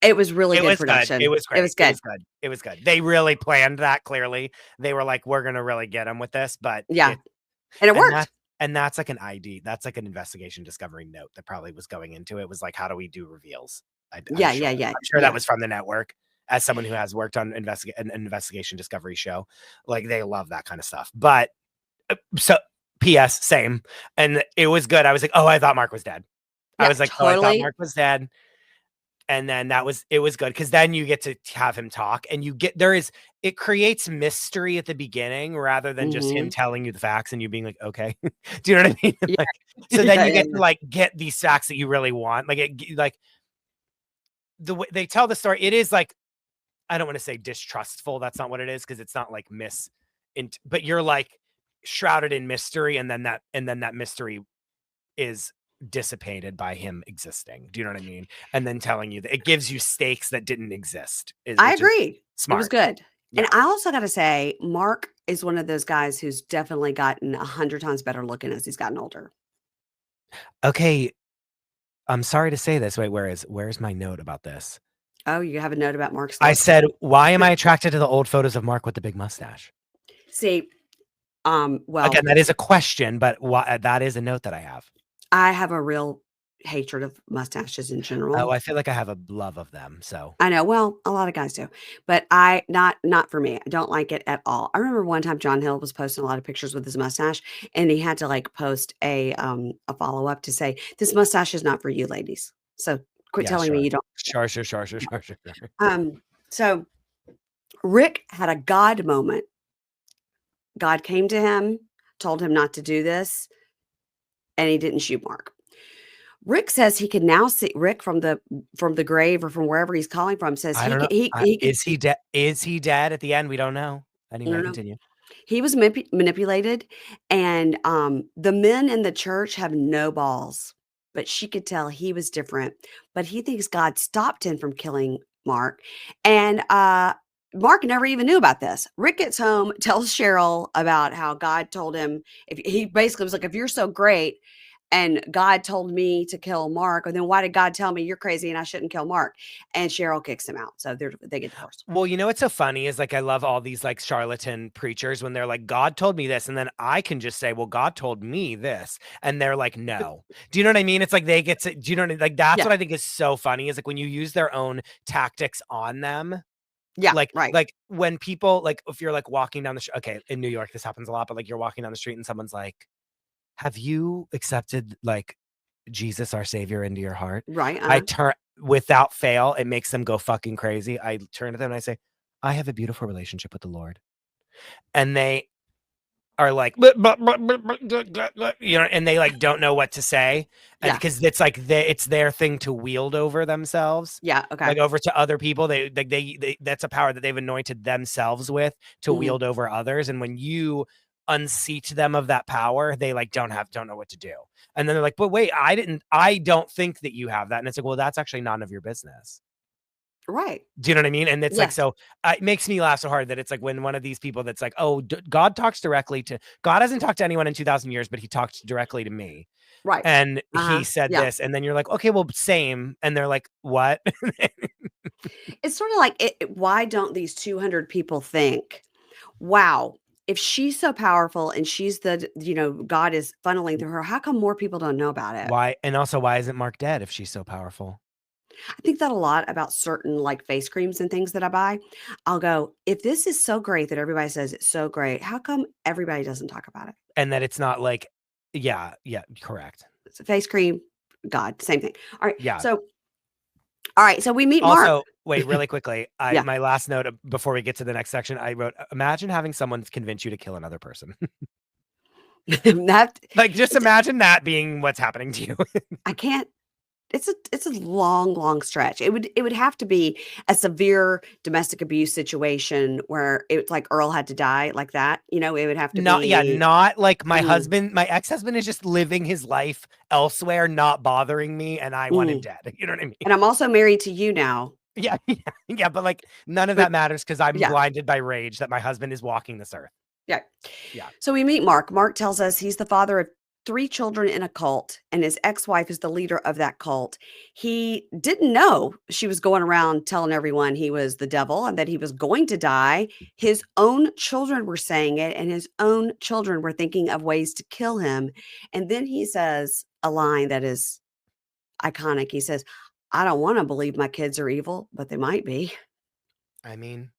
It was really good Good. production. It was great. It was good. It was good. They really planned that clearly. They were like, we're gonna really get him with this, but Yeah. And it worked. And that's like an ID. That's like an investigation discovery note that probably was going into it. Was like, how do we do reveals? I'm sure that was from the network. As someone who has worked on an investigation discovery show, like they love that kind of stuff. But so P.S. same, and it was good. I was like, oh, I thought Mark was dead. I was like, oh, I thought Mark was dead. And then it was good because then you get to have him talk, and it creates mystery at the beginning rather than just him telling you the facts and you being like, okay, do you know what I mean? Yeah. Like, so then you get to like get these facts that you really want. Like the way they tell the story, it is like, I don't want to say distrustful. That's not what it is, because it's not like but you're like shrouded in mystery, and then that mystery is dissipated by him existing. Do you know what I mean? And then telling you that it gives you stakes that didn't exist. I agree. Smart. It was good. Yeah. And I also got to say, Mark is one of those guys who's definitely gotten 100 times better looking as he's gotten older. Okay. I'm sorry to say this. Wait, where's my note about this? Oh, you have a note about Mark's look? I said, why am I attracted to the old photos of Mark with the big mustache? See, well, again, that is a question, but that is a note that I have. I have a real hatred of mustaches in general. Oh, I feel like I have a love of them. So I know. Well, a lot of guys do, but not for me. I don't like it at all. I remember one time John Hill was posting a lot of pictures with his mustache, and he had to like post a follow up to say, "This mustache is not for you, ladies." So quit telling me you don't. Sure. So Rick had a God moment. God came to him, told him not to do this, and he didn't shoot Mark. Rick says he can now see Rick from the grave or from wherever he's calling from. Says is he dead? Is he dead at the end? We don't know. Anyway, continue. He was manipulated, and the men in the church have no balls, but she could tell he was different. But he thinks God stopped him from killing Mark, and Mark never even knew about this. Rick gets home, tells Cheryl about how God told him, he basically was like, if you're so great and God told me to kill Mark, or then why did God tell me you're crazy and I shouldn't kill Mark? And Cheryl kicks him out. So they get divorced. Well, you know what's so funny is like I love all these like charlatan preachers when they're like, God told me this, and then I can just say, well, God told me this, and they're like, no. Do you know what I mean? It's like they get to, do you know what I mean? Like that's what I think is so funny is like when you use their own tactics on them. Yeah, like right. Like when people like if you're like walking down the street, okay, in New York this happens a lot, but like you're walking down the street and someone's like, have you accepted like Jesus our Savior into your heart? Right. I turn without fail, it makes them go fucking crazy. I turn to them and I say, I have a beautiful relationship with the Lord. And they are like, you know, and they like don't know what to say. And because it's like it's their thing to wield over themselves. Yeah. Okay. Like over to other people. They that's a power that they've anointed themselves with to wield over others. And when you unseat them of that power, they like don't know what to do. And then they're like, but wait, I don't think that you have that. And it's like, well, that's actually none of your business. Right. Do you know what I mean? And it's like, so it makes me laugh so hard that it's like when one of these people that's like, oh, God talks directly to, God hasn't talked to anyone in 2000 years, but he talked directly to me. Right. And he said Yeah. this, and then you're like, okay, well, same. And they're like, what? It's sort of like, why don't these 200 people think, wow, if she's so powerful and she's God is funneling through her, how come more people don't know about it? Why? And also, why isn't Mark dead if she's so powerful? I think that a lot about certain like face creams and things that I buy. I'll go, if this is so great that everybody says it's so great, how come everybody doesn't talk about it? And that it's not like, yeah, correct. It's a face cream, God, same thing. Yeah. All right, so we meet Mark. Also, wait, really quickly. Yeah. My last note before we get to the next section, I wrote, imagine having someone convince you to kill another person. That Like, just imagine that being what's happening to you. I can't. It's a long stretch. It would have to be a severe domestic abuse situation where it's like Earl had to die like that. It would have to be Not like my ex-husband is just living his life elsewhere, not bothering me, and I want him dead. You know what I mean? And I'm also married to you now. Yeah, but like none of that matters because I'm Yeah. blinded by rage that my husband is walking this earth. Yeah. Yeah. So we meet Mark. Mark tells us he's the father of 3 children in a cult, and his ex-wife is the leader of that cult. He didn't know she was going around telling everyone he was the devil and that he was going to die. His own children were saying it, and his own children were thinking of ways to kill him. And then he says a line that is iconic. He says, I don't want to believe my kids are evil, but they might be. I mean,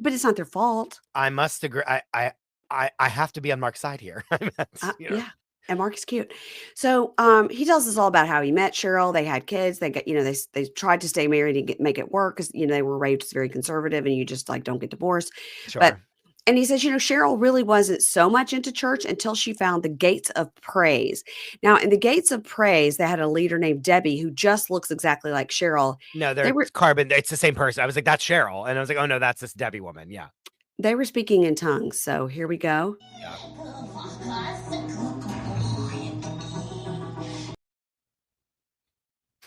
But it's not their fault. I must agree. I have to be on Mark's side here. Yeah. And Mark is cute. So he tells us all about how he met Cheryl. They had kids. They got, they tried to stay married and make it work because, they were raised very conservative and you just like don't get divorced. Sure. And he says, Cheryl really wasn't so much into church until she found the Gates of Praise. Now, in the Gates of Praise, they had a leader named Debbie who just looks exactly like Cheryl. No, they're carbon. It's the same person. I was like, that's Cheryl. And I was like, oh no, that's this Debbie woman. Yeah. They were speaking in tongues. So here we go. Yeah.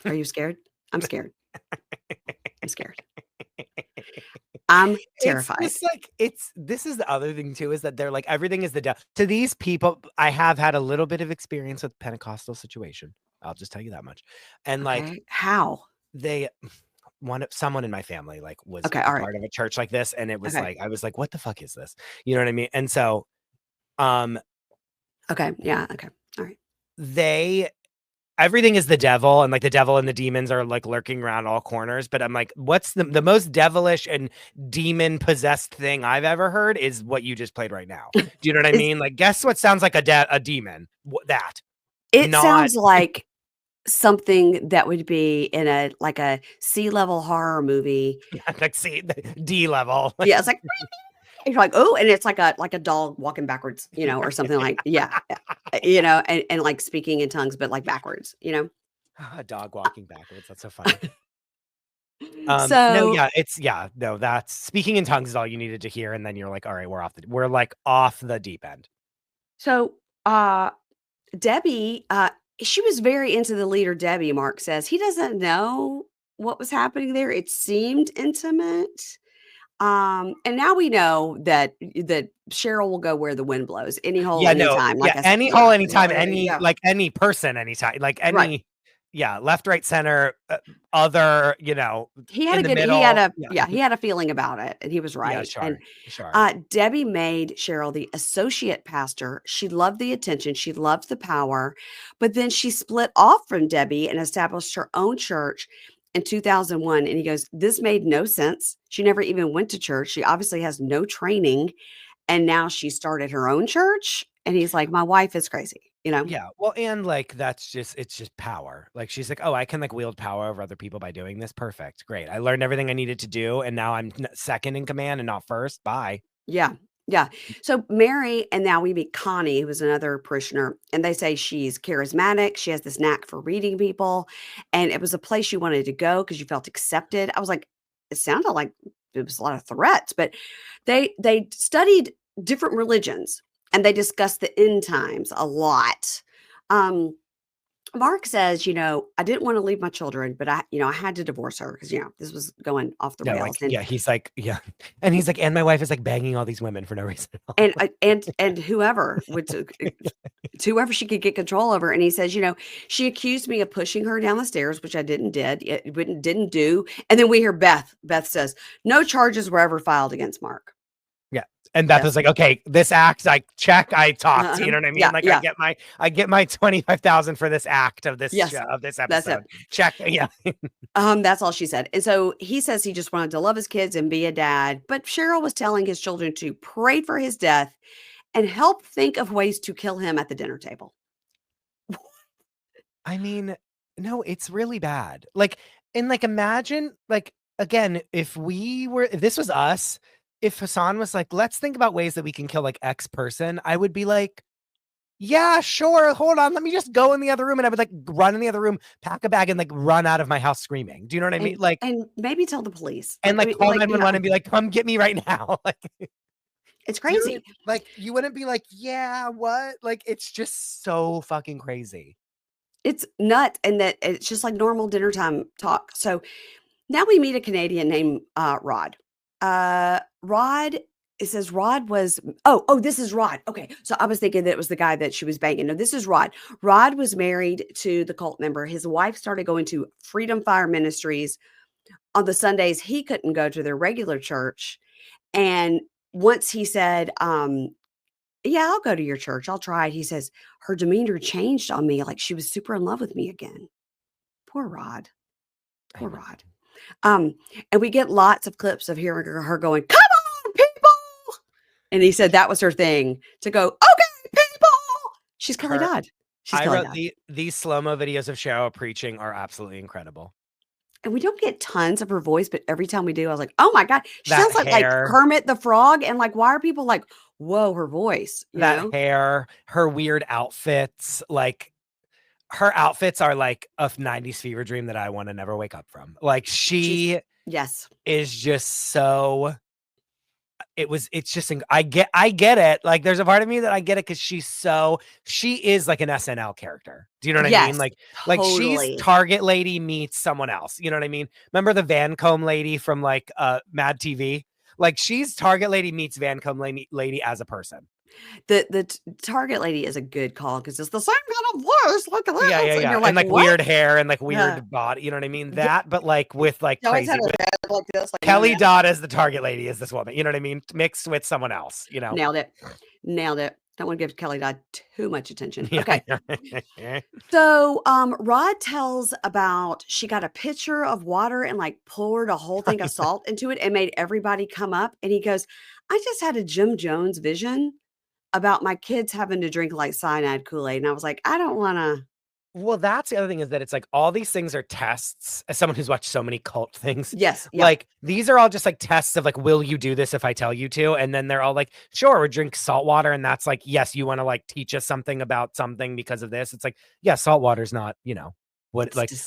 Are you scared? I'm scared. I'm scared. I'm terrified. This is the other thing too, is that they're like, everything is the devil. To these people, I have had a little bit of experience with Pentecostal situation. I'll just tell you that much. And like how someone in my family like was part of a church like this. And it was like, I was like, what the fuck is this? You know what I mean? And so, okay. Yeah. Okay. All right. Everything is the devil, and like the devil and the demons are like lurking around all corners. But I'm like, what's the most devilish and demon possessed thing I've ever heard is what you just played right now. Do you know what I mean? Like, guess what sounds like a demon? Sounds like something that would be in a C-level horror movie. Like D level. Yeah, it's like you're like, oh, and it's like a dog walking backwards, or something like, and like speaking in tongues, but like backwards, A dog walking backwards. That's so funny. That's speaking in tongues is all you needed to hear, and then you're like, all right, we're off the deep end. So, Debbie, she was very into the leader. Debbie, Mark says he doesn't know what was happening there. It seemed intimate. And now we know that Cheryl will go where the wind blows, any hole, anytime. Any hole, anytime, like any person, anytime, like any, right. Left, right, center, other, he had he had a feeling about it, and he was right. Yeah, sure. And Debbie made Cheryl the associate pastor. She loved the attention, she loved the power, but then she split off from Debbie and established her own church in 2001. And he goes, this made no sense. She never even went to church. She obviously has no training. And now she started her own church. And he's like, my wife is crazy, Yeah. Well, and like, it's just power. Like, she's like, oh, I can like wield power over other people by doing this. Perfect. Great. I learned everything I needed to do. And now I'm second in command and not first. Bye. Yeah. Yeah. So Mary, and now we meet Connie, who is another parishioner, and they say she's charismatic. She has this knack for reading people. And it was a place you wanted to go because you felt accepted. I was like, it sounded like it was a lot of threats, but they studied different religions and they discussed the end times a lot. Mark says, I didn't want to leave my children, but I had to divorce her because, this was going off the Yeah, rails. he's like, yeah. And he's like, and my wife is like banging all these women for no reason at all. And whoever whoever she could get control over. And he says, she accused me of pushing her down the stairs, which I didn't do. And then we hear Beth says, no charges were ever filed against Mark. Yeah. And Beth was like, okay, this act, I check, I talked. You know what I mean? Yeah, like yeah. I get my 25,000 for this act of this Yes, show, of this that's episode. it. Check. Yeah. That's all she said. And so he says he just wanted to love his kids and be a dad. But Cheryl was telling his children to pray for his death and help think of ways to kill him at the dinner table. I mean, no, it's really bad. Like, and like, imagine, like, again, if this was us, if Hassan was like, let's think about ways that we can kill like X person, I would be like, yeah, sure. Hold on. Let me just go in the other room. And I would like run in the other room, pack a bag and like run out of my house screaming. Do you know what I mean? Like, and maybe tell the police and like call 911 and be like, come get me right now. Like, it's crazy. Dude, like, you wouldn't be like, yeah, what? Like, it's just so fucking crazy. It's nuts. And that it's just like normal dinner time talk. So now we meet a Canadian named Rod. Rod, it says Rod was, this is Rod. Okay. So I was thinking that it was the guy that she was banging. No, this is Rod. Rod was married to the cult member. His wife started going to Freedom Fire Ministries on the Sundays. He couldn't go to their regular church. And once he said, yeah, I'll go to your church. I'll try it. He says her demeanor changed on me. Like she was super in love with me again. Poor Rod. Poor Rod. And we get lots of clips of hearing her going, come on, people. And he said that was her thing to go, okay, people. She's Kelly Dodd. I wrote these slow-mo videos of Cheryl preaching are absolutely incredible. And we don't get tons of her voice, but every time we do, I was like, oh my God. She sounds like Kermit the Frog. And like, why are people like, whoa, her voice? Hair, her weird outfits, like her outfits are like a 90s fever dream that I want to never wake up from. Like she is just so it's just I get it. Like there's a part of me that I get it because she is like an SNL character. Do you know what I mean? Like she's Target lady meets someone else. You know what I mean? Remember the Vancombe lady from like Mad TV? Like she's Target lady meets Vancombe lady as a person. The Target lady is a good call because it's the same kind of voice. Look at that. Yeah. And like weird hair and like weird body. You know what I mean? That, but like with like crazy. Like this, like Kelly Dodd as the Target lady is this woman. You know what I mean? Mixed with someone else. You know, nailed it. Don't want to give Kelly Dodd too much attention. Yeah. Okay. So Rod tells about she got a pitcher of water and like poured a whole thing of salt into it and made everybody come up. And he goes, I just had a Jim Jones vision about my kids having to drink like cyanide Kool-Aid. And I was like, I don't want to. Well, that's the other thing is that it's like all these things are tests. As someone who's watched so many cult things. Yes. Yeah. Like these are all just like tests of like, will you do this if I tell you to? And then they're all like, sure, we drink salt water. And that's like, yes, you want to like teach us something about something because of this. It's like, yeah, salt water's not,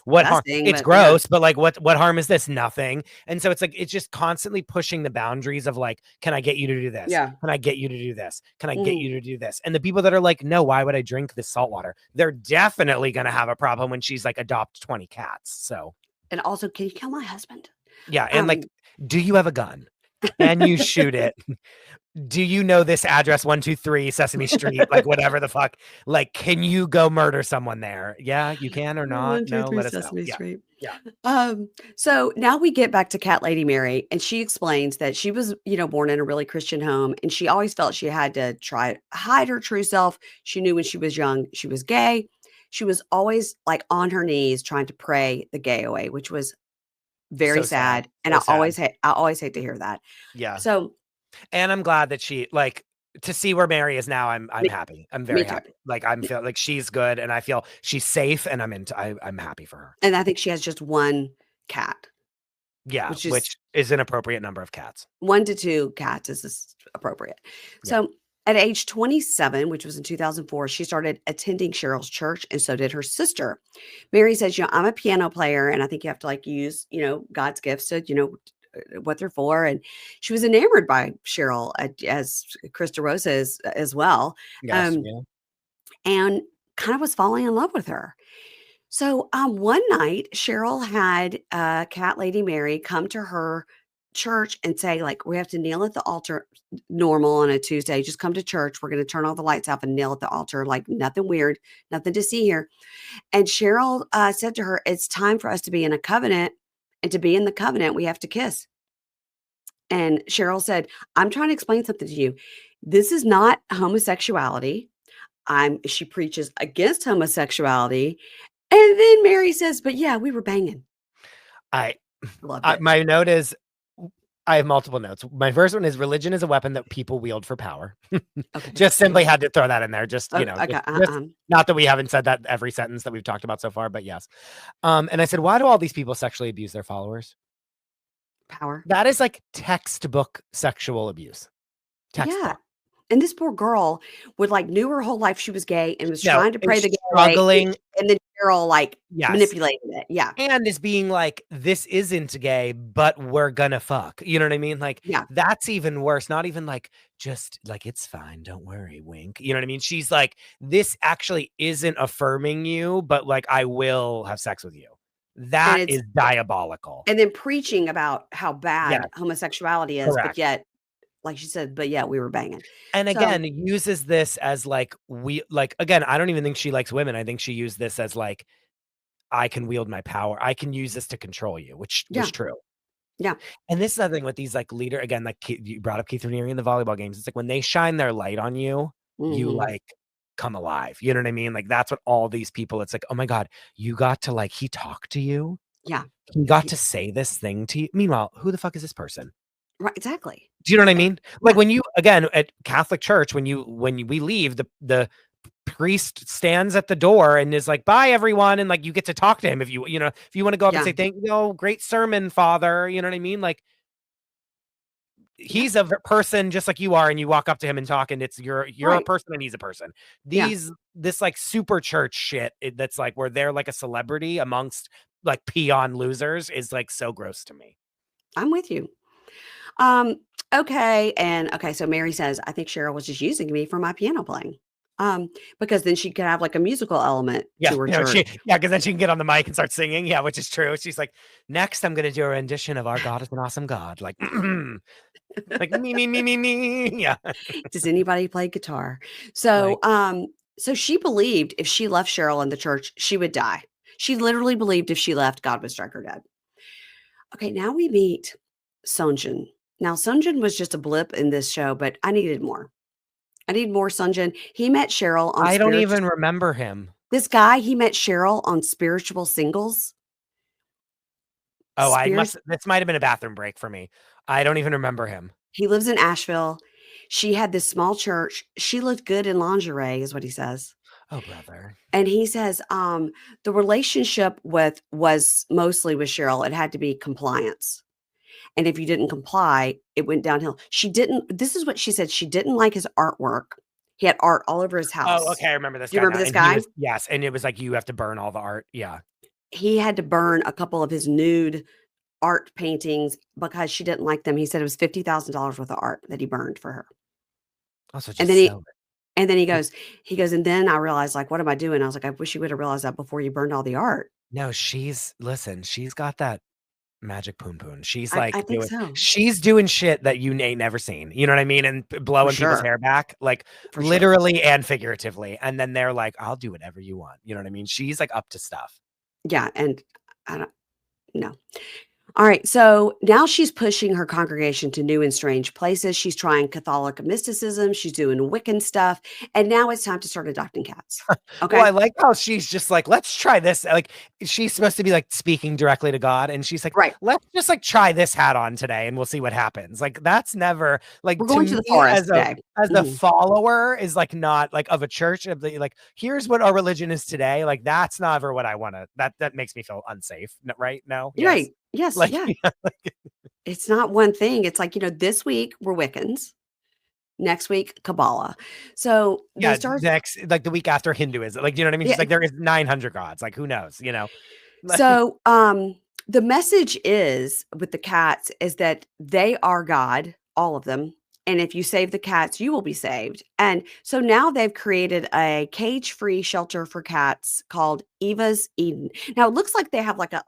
what harm? It's gross, but like what harm is this? Nothing. And so it's like it's just constantly pushing the boundaries of like, can I get you to do this? Yeah. Can I get you to do this? Can I get you to do this? And the people that are like, no, why would I drink this salt water? They're definitely gonna have a problem when she's like adopt 20 cats. So and also, can you kill my husband? Yeah, and like, do you have a gun? Can you shoot it? Do you know this address 123 Sesame Street? Like whatever the fuck. Like, can you go murder someone there? Yeah, you can or not. No, let us Sesame know. Street. Yeah. So now we get back to Cat Lady Mary, and she explains that she was, born in a really Christian home, and she always felt she had to hide her true self. She knew when she was young she was gay. She was always like on her knees trying to pray the gay away, which was very sad. And I always hate to hear that. Yeah. So. And I'm glad that she like to see where Mary is now. I'm happy. I'm very happy. Like I'm feel like she's good and I feel she's safe and I'm happy for her. And I think she has just one cat. Yeah, which is an appropriate number of cats. 1 to 2 cats is appropriate. Yeah. So at age 27, which was in 2004, she started attending Cheryl's church, and so did her sister. Mary says, I'm a piano player, and I think you have to like use, God's gifts to, what they're for. And she was enamored by Cheryl, as Chris DeRosa is as well. Yes, and kind of was falling in love with her. So, one night, Cheryl had Cat Lady Mary come to her church and say, like, we have to kneel at the altar normal on a Tuesday. Just come to church. We're going to turn all the lights off and kneel at the altar. Like, nothing weird, nothing to see here. And Cheryl said to her, it's time for us to be in a covenant. And to be in the covenant, we have to kiss. And Cheryl said, I'm trying to explain something to you. This is not homosexuality. She preaches against homosexuality. And then Mary says, but yeah, we were banging. I Loved it. my note is I have multiple notes. My first one is religion is a weapon that people wield for power. Okay. Just simply had to throw that in there. Just, you know, Okay. just- not that we haven't said that every sentence that we've talked about so far, but yes. And I said, why do all these people sexually abuse their followers? Power. That is like textbook sexual abuse. Textbook. Yeah. And this poor girl would knew her whole life she was gay and was trying to pray the gay struggling. and then Cheryl Yes. manipulated it. Yeah. And is being like, this isn't gay, but we're gonna fuck. You know what I mean? Like, Yeah. that's even worse. Not even just it's fine, don't worry, wink. You know what I mean? She's like, this actually isn't affirming you, but I will have sex with you. That is diabolical. And then preaching about how bad homosexuality is, Correct. but yet, like she said, but yeah, we were banging. And again, uses this as again, I don't even think she likes women. I think she used this as I can wield my power. I can use this to control you, which was true. Yeah. And this is the thing with these leader, again, you brought up Keith Raniere in the volleyball games. It's when they shine their light on you, you come alive. You know what I mean? That's what all these people, it's oh my God, you got to he talked to you. Yeah. He got to say this thing to you. Meanwhile, who the fuck is this person? Right. Exactly. Do you know what I mean? When you, again, at Catholic church, when we leave, the priest stands at the door and is bye everyone. And you get to talk to him if you want to go up and say, thank you, great sermon, Father. You know what I mean? He's a person just like you are, and you walk up to him and talk, and it's you're a person and he's a person. This super church shit that's where they're a celebrity amongst peon losers is so gross to me. I'm with you. Okay. And okay. So Mary says, I think Cheryl was just using me for my piano playing. Because then she could have a musical element to her church. Because then she can get on the mic and start singing. Yeah, which is true. She's next I'm gonna do a rendition of Our God is an Awesome God. Me. Yeah. Does anybody play guitar? So so she believed if she left Cheryl in the church, she would die. She literally believed if she left, God would strike her dead. Okay, now we meet Sunjin. Now, Sunjin was just a blip in this show, but I needed more. I need more Sunjin. He met Cheryl on I don't even remember him. This guy, he met Cheryl on Spiritual Singles. Oh, this might have been a bathroom break for me. I don't even remember him. He lives in Asheville. She had this small church. She looked good in lingerie, is what he says. Oh, brother. And he says the relationship was mostly with Cheryl. It had to be compliance. And if you didn't comply, it went downhill. This is what she said. She didn't like his artwork. He had art all over his house. Oh, okay. I remember this. Do you remember this guy? Yes. And it was you have to burn all the art. Yeah. He had to burn a couple of his nude art paintings because she didn't like them. He said it was $50,000 worth of art that he burned for her. Also, and then he goes, and then I realized, what am I doing? I was I wish you would have realized that before you burned all the art. No, she's got that magic poon. She's I think so. She's doing shit that you ain't never seen. You know what I mean? And blowing people's hair back, literally and figuratively. And then they're I'll do whatever you want. You know what I mean? She's up to stuff. Yeah. And I don't know. All right. So now she's pushing her congregation to new and strange places. She's trying Catholic mysticism. She's doing Wiccan stuff. And now it's time to start adopting cats. Okay. Well, I like how she's just let's try this. She's supposed to be speaking directly to God. And she's right. Let's just try this hat on today and we'll see what happens. That's never we're going to the forest today. As a follower is not of a church of the here's what our religion is today. That's never what I want to, that makes me feel unsafe. Right? No. Yes. Right. Yes. It's not one thing. It's this week we're Wiccans. Next week, Kabbalah. So next, the week after Hinduism. You know what I mean? It's there is 900 gods. Who knows? So the message is with the cats is that they are God, all of them, And if you save the cats, you will be saved. And so now they've created a cage-free shelter for cats called Eva's Eden. Now it looks like they have like a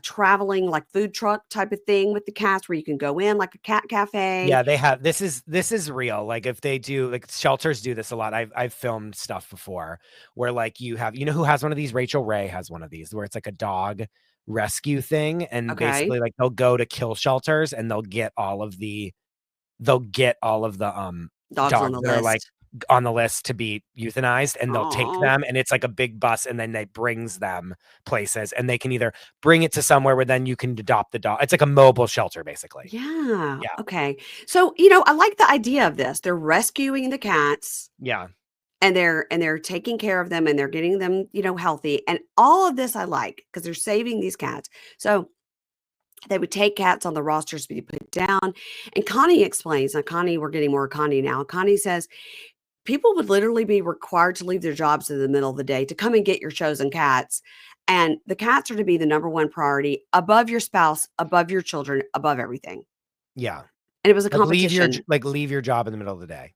traveling like food truck type of thing with the cats where you can go in like a cat cafe. Yeah, they have. This is real. Like if they do, like shelters do this a lot. I've filmed stuff before where like you have, who has one of these? Rachel Ray has one of these where it's like a dog rescue thing, and Okay. basically like they'll go to kill shelters and they'll get all of the Dogs dogs on the that are like list. on the list to be euthanized, and they'll take Aw. them, and it's like a big bus, and then they brings them places, and they can either bring it to somewhere where then you can adopt the dog. It's like a mobile shelter basically. Yeah. Yeah. Okay. So, I like the idea of this. They're rescuing the cats Yeah. and they're taking care of them and they're getting them, healthy. And all of this I like because they're saving these cats. So they would take cats on the rosters to be put down. And Connie explains, now Connie, we're getting more Connie now. Connie says people would literally be required to leave their jobs in the middle of the day to come and get your chosen cats. And the cats are to be the number one priority above your spouse, above your children, above everything. Yeah. And it was a Like leave competition. your job in the middle of the day,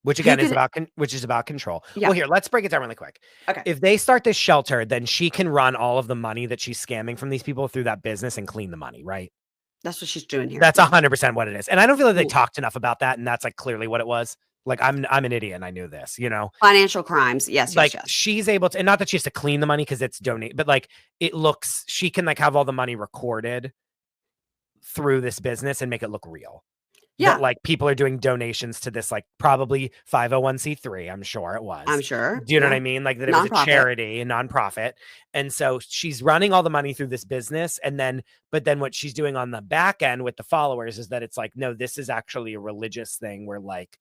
which Who again is could about control. Yeah. Well, here, let's break it down really quick. Okay. If they start this shelter, then she can run all of the money that she's scamming from these people through that business and clean the money, right? That's what she's doing here. That's Yeah. 100% what it is. And I don't feel like they Cool. talked enough about that, and that's like clearly what it was. Like I'm an idiot and I knew this, Financial crimes. Yes, like yes. she's able to, and not that she has to clean the money because it's donate, but like she can like have all the money recorded through this business and make it look real. Yeah. That like people are doing donations to this, like probably 501c3. I'm sure it was. I'm sure. Do you know Yeah. what I mean? Like that it was a Nonprofit. charity, a nonprofit. And so she's running all the money through this business. But then what she's doing on the back end with the followers is that it's like, no, this is actually a religious thing where like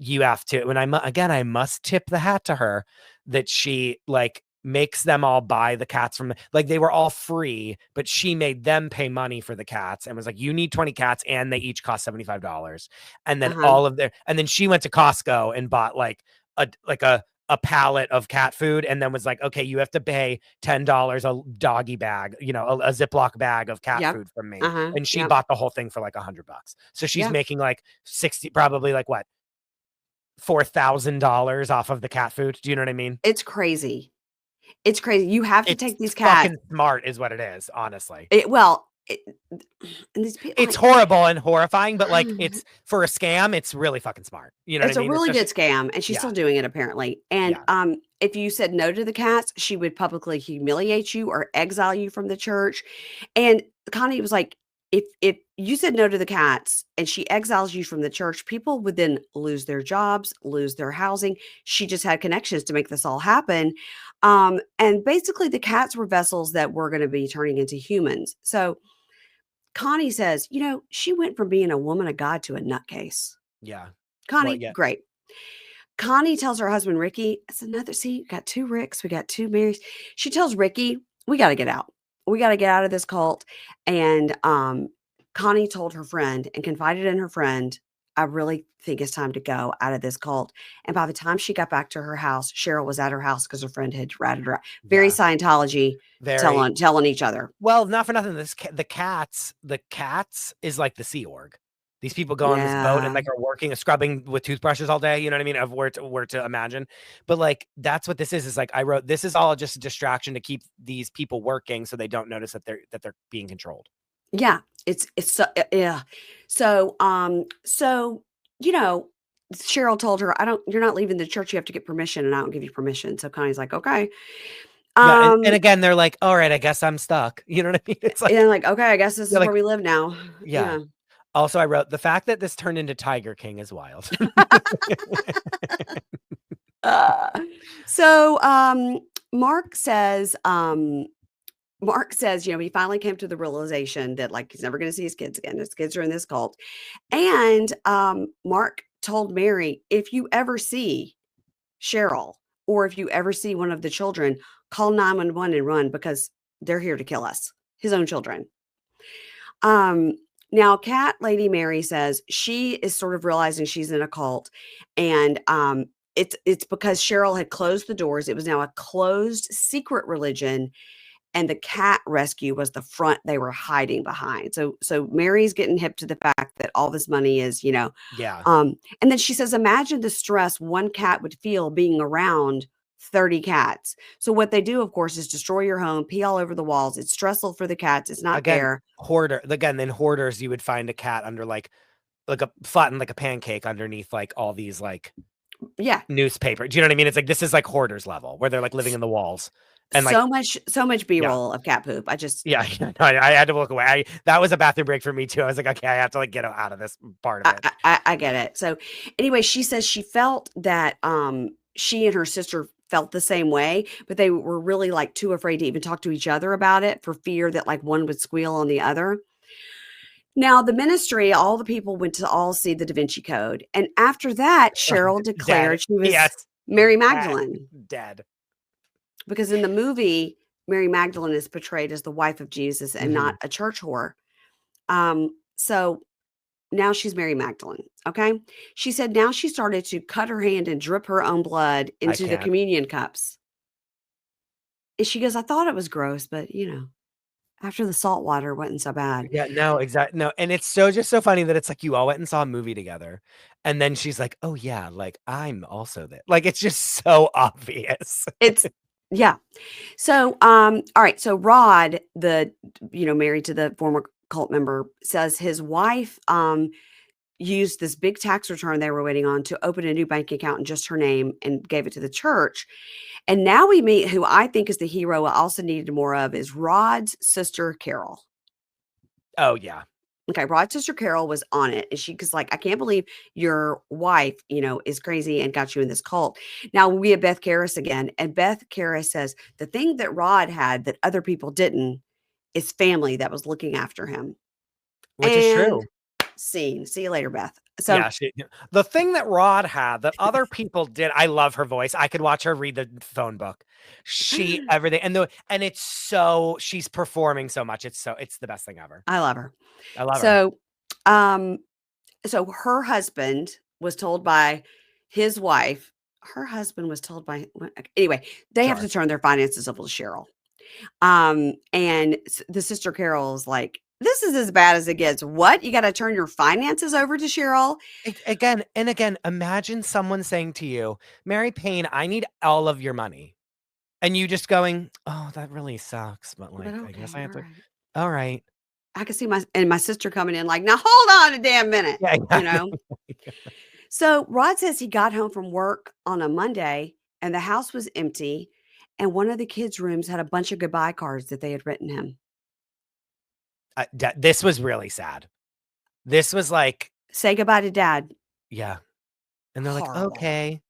you have to, and I must tip the hat to her that she like makes them all buy the cats from, like they were all free, but she made them pay money for the cats and was like, you need 20 cats and they each cost $75. And then and then she went to Costco and bought like a pallet of cat food and then was like, okay, you have to pay $10 a doggy bag, a Ziploc bag of cat food from me. And she bought the whole thing for like $100. So she's making like 60, probably like what? $4,000 off of the cat food. Do you know what I mean? It's crazy. It's crazy. You have to take these cats. Fucking smart is what it is, honestly. And these people, it's horrible and horrifying, but like it's for a scam, it's really fucking smart. You know what I mean? It's a really good scam, and she's still doing it apparently. And if you said no to the cats, she would publicly humiliate you or exile you from the church. And Connie was like, if you said no to the cats and she exiles you from the church, people would then lose their jobs, lose their housing. She just had connections to make this all happen. And basically the cats were vessels that were going to be turning into humans. So Connie says, she went from being a woman of God to a nutcase. Yeah. Connie, great. Connie tells her husband, Ricky, we got two Ricks, we got two Marys. She tells Ricky, we got to get out. We got to get out of this cult. And Connie told her friend and confided in her friend, I really think it's time to go out of this cult. And by the time she got back to her house, Cheryl was at her house because her friend had ratted her out. Very Scientology, telling each other. Well, not for nothing. The cats is like the Sea Org. These people go on this boat and like are working, scrubbing with toothbrushes all day. You know what I mean? Of where to imagine. But like, that's what this is like, I wrote, this is all just a distraction to keep these people working so they don't notice that they're being controlled. Yeah. It's so, yeah. So, Cheryl told her, you're not leaving the church. You have to get permission and I don't give you permission. So Connie's like, okay. Yeah, and again, they're like, all right, I guess I'm stuck. You know what I mean? It's like, okay, I guess this is where we live now. Yeah. Also, I wrote, the fact that this turned into Tiger King is wild. So Mark says, he finally came to the realization that like he's never going to see his kids again. His kids are in this cult. And Mark told Mary, if you ever see Cheryl or if you ever see one of the children, call 911 and run because they're here to kill us, his own children. Now, Cat Lady Mary says she is sort of realizing she's in a cult, and it's because Cheryl had closed the doors. It was now a closed secret religion, and the cat rescue was the front they were hiding behind. So Mary's getting hip to the fact that all this money is, Yeah. and then she says, imagine the stress one cat would feel being around 30 cats. So what they do, of course, is destroy your home, pee all over the walls. It's stressful for the cats. It's not Again, fair. then hoarders, you would find a cat under like a flattened like a pancake underneath like all these like Yeah. newspaper. Do you know what I mean? It's like this is like hoarders level where they're like living in the walls and like So much B-roll of cat poop. I just yeah, no, I had to look away. That was a bathroom break for me too. I was like, okay, I have to like get out of this part of it. I get it. So anyway, she says she felt that she and her sister felt the same way, but they were really like too afraid to even talk to each other about it for fear that like one would squeal on the other. Now, the ministry, all the people went to all see the Da Vinci Code. And after that, Cheryl declared she was Yes. Mary Magdalene. Dead. Because in the movie, Mary Magdalene is portrayed as the wife of Jesus and not a church whore. So now she's Mary Magdalene. Okay. She said now she started to cut her hand and drip her own blood into the can't. communion cups. And she goes, I thought it was gross, but after the salt water wasn't so bad. Yeah, no, exactly. No, and it's just so funny that it's like you all went and saw a movie together, and then she's like, "Oh yeah, like I'm also there." Like it's just so obvious. It's yeah. So all right. So Rod, married to the former cult member, says his wife used this big tax return they were waiting on to open a new bank account in just her name and gave it to the church. And now we meet who I think is the hero I also needed more of is Rod's sister, Carol. Oh, yeah. Okay, Rod's sister, Carol, was on it. And because like, I can't believe your wife, is crazy and got you in this cult. Now we have Beth Karras again. And Beth Karras says the thing that Rod had that other people didn't is family that was looking after him. Which is true. Scene. See you later, Beth. So yeah, the thing that Rod had that other people did, I love her voice. I could watch her read the phone book. Everything. And it's so she's performing so much. It's the best thing ever. I love her. I love her. So her husband was told by his wife, anyway, they have to turn their finances over to Cheryl. And the sister Carol is like, this is as bad as it gets. What? You got to turn your finances over to Cheryl? Again, imagine someone saying to you, Mary Payne, I need all of your money. And you just going, oh, that really sucks. But like, I guess I have to. All right. I can see my sister coming in like, now hold on a damn minute, So Rod says he got home from work on a Monday and the house was empty. And one of the kids' rooms had a bunch of goodbye cards that they had written him. This was really sad. This was like, say goodbye to Dad. Yeah. And they're like, okay.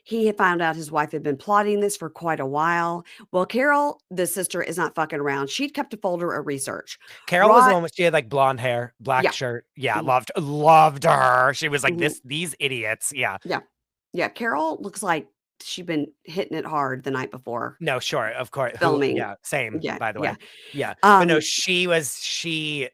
He had found out his wife had been plotting this for quite a while. Well, Carol, the sister, is not fucking around. She'd kept a folder of research. Carol was the one she had like blonde hair, black shirt. Yeah. Loved her. She was like these idiots. Yeah. Yeah. Yeah. Carol looks like she'd been hitting it hard the night before. No, sure. Of course. Filming. Same, by the way. Yeah. But no, she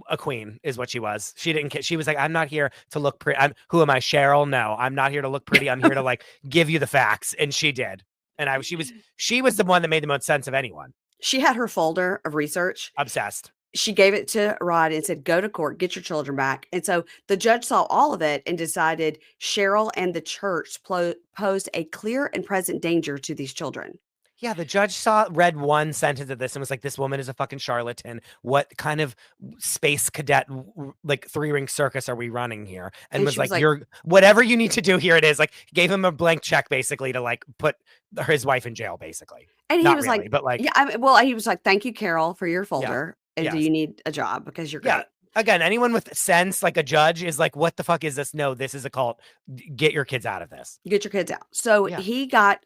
a queen is what she was. She didn't care. She was like, I'm not here to look pretty. Who am I, Cheryl? No, I'm not here to look pretty. I'm here to like give you the facts. And she did. And she was the one that made the most sense of anyone. She had her folder of research. Obsessed. She gave it to Rod and said, go to court, get your children back. And so the judge saw all of it and decided Cheryl and the church posed a clear and present danger to these children. Yeah, the judge read one sentence of this and was like, this woman is a fucking charlatan. What kind of space cadet, like 3-ring circus are we running here? And was like, you're whatever you need to do here, it is. Like, gave him a blank check basically to like put his wife in jail, basically. And he Not was really, like, but like, he was like, thank you, Carol, for your folder. And do you need a job? Because you're great. Yeah. Again, anyone with sense, like a judge, is like, what the fuck is this? No, this is a cult. Get your kids out of this. Get your kids out. So he got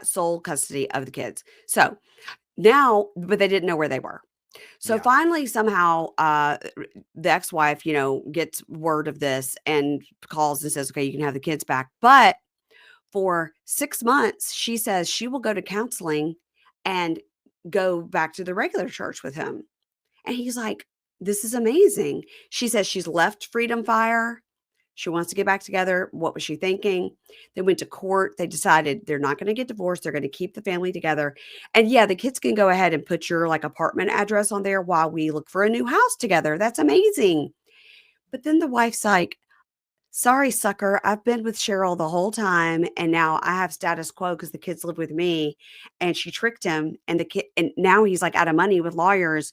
sole custody of the kids. So now, but they didn't know where they were. So finally, somehow, the ex-wife, gets word of this and calls and says, okay, you can have the kids back. But for 6 months, she says she will go to counseling and go back to the regular church with him. And he's like, this is amazing. She says she's left Freedom Fire. She wants to get back together. What was she thinking? They went to court. They decided they're not going to get divorced. They're going to keep the family together. And yeah, the kids can go ahead and put your like apartment address on there while we look for a new house together. That's amazing. But then the wife's like, sorry, sucker. I've been with Cheryl the whole time. And now I have status quo because the kids live with me. And she tricked him. And the kid, and now he's like out of money with lawyers.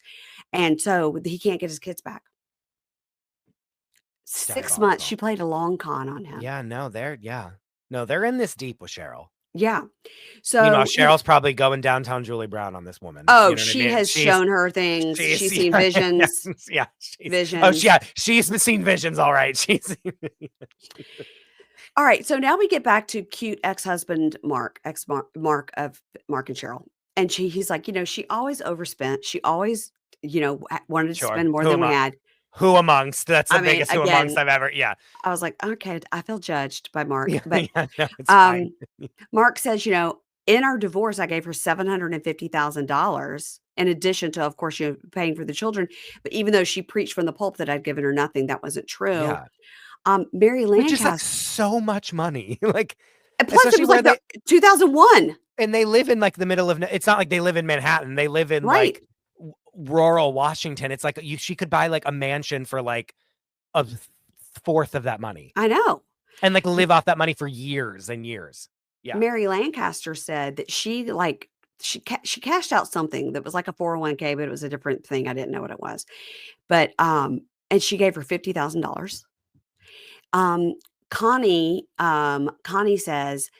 And so he can't get his kids back. 6 months. She played a long con on him. Yeah, no, they're in this deep with Cheryl. Yeah. So Meanwhile, Cheryl's probably going downtown Julie Brown on this woman. Oh, you know she I mean? has shown her things. She's seen visions. Yeah. Visions. Oh, yeah. She's seen visions. All right. All right. So now we get back to cute ex-husband Mark of Mark and Cheryl. And he's like, she always overspent. She always, wanted to spend more than we had. Who amongst? That's the biggest who amongst I've ever. Yeah. I was like, okay, I feel judged by Mark. Yeah, but no, it's fine. Mark says, in our divorce, I gave her $750,000 in addition to, of course, paying for the children. But even though she preached from the pulpit that I'd given her nothing, that wasn't true. Yeah. Mary Lancaster, which is like so much money. Like, and plus it was like 2001, and they live in like the middle of. It's not like they live in Manhattan. They live in like rural Washington. It's like she could buy like a mansion for like a fourth of that money. I know, and like live off that money for years and years. Yeah. Mary Lancaster said that she cashed out something that was like a 401k, but it was a different thing. I didn't know what it was, but and she gave her $50,000. Connie says,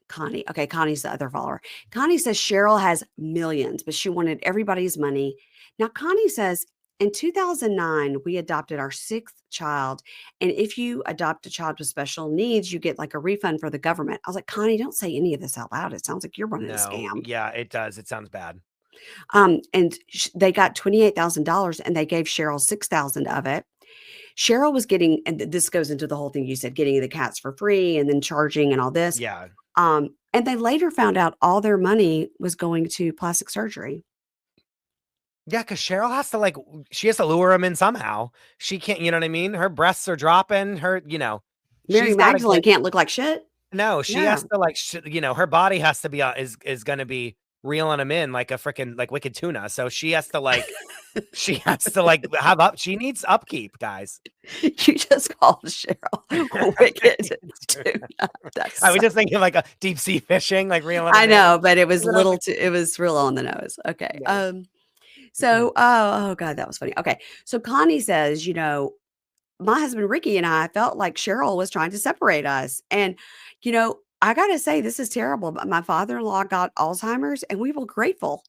Connie's the other follower. Connie says Cheryl has millions, but she wanted everybody's money. Now, Connie says, in 2009, we adopted our 6th child. And if you adopt a child with special needs, you get like a refund for the government. I was like, Connie, don't say any of this out loud. It sounds like you're running a scam. Yeah, it does. It sounds bad. And they got $28,000 and they gave Cheryl $6,000 of it. Cheryl was getting, and this goes into the whole thing you said, getting the cats for free and then charging and all this. Yeah. And they later found out all their money was going to plastic surgery. Yeah, because Cheryl she has to lure him in somehow. She can't, you know what I mean? Her breasts are dropping. Mary Magdalene can't look like shit. No, she has to her body has to be, is going to be reeling him in like a freaking like wicked tuna. So she has to she needs upkeep, guys. You just called Cheryl wicked tuna. I was just thinking like a deep sea fishing, like reeling. I know, but it was it was real on the nose. Okay. Yeah. So, oh God, that was funny. Okay. So Connie says, my husband, Ricky, and I felt like Cheryl was trying to separate us. And, I got to say, this is terrible, but my father-in-law got Alzheimer's and we were grateful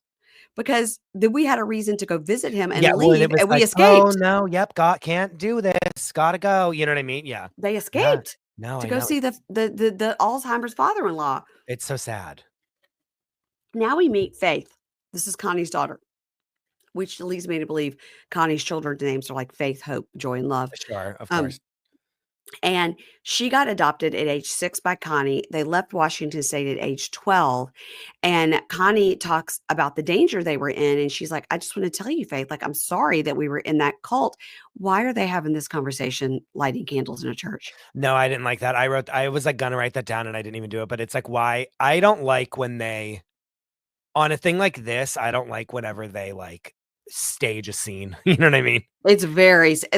because then we had a reason to go visit him and leave and we escaped. Oh no. Yep. God can't do this. Gotta go. You know what I mean? Yeah. They escaped to go see the Alzheimer's father-in-law. It's so sad. Now we meet Faith. This is Connie's daughter, which leads me to believe Connie's children's names are like Faith, Hope, Joy, and Love. Sure, of course. And she got adopted at age 6 by Connie. They left Washington State at age 12. And Connie talks about the danger they were in. And she's like, I just want to tell you, Faith, like, I'm sorry that we were in that cult. Why are they having this conversation lighting candles in a church? No, I didn't like that. I was like, gonna write that down and I didn't even do it. But it's like, why? I don't like when they, on a thing like this, I don't like whenever they like stage a scene. You know what I mean? It's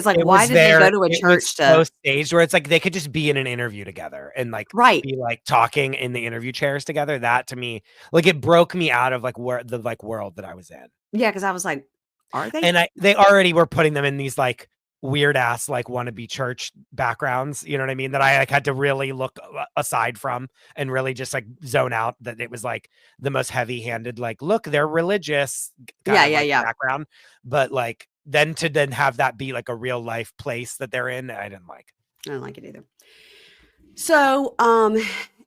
like, why did they go to a church so staged where it's like they could just be in an interview together and like be like talking in the interview chairs together. That to me, like, it broke me out of like where the like world that I was in. Yeah, because I was like, are they? And they already were putting them in these like weird ass like wannabe church backgrounds, you know what I mean, that I like had to really look aside from and really just like zone out that it was like the most heavy-handed like, look, they're religious background, but like then have that be like a real life place that they're in, I didn't like it either. So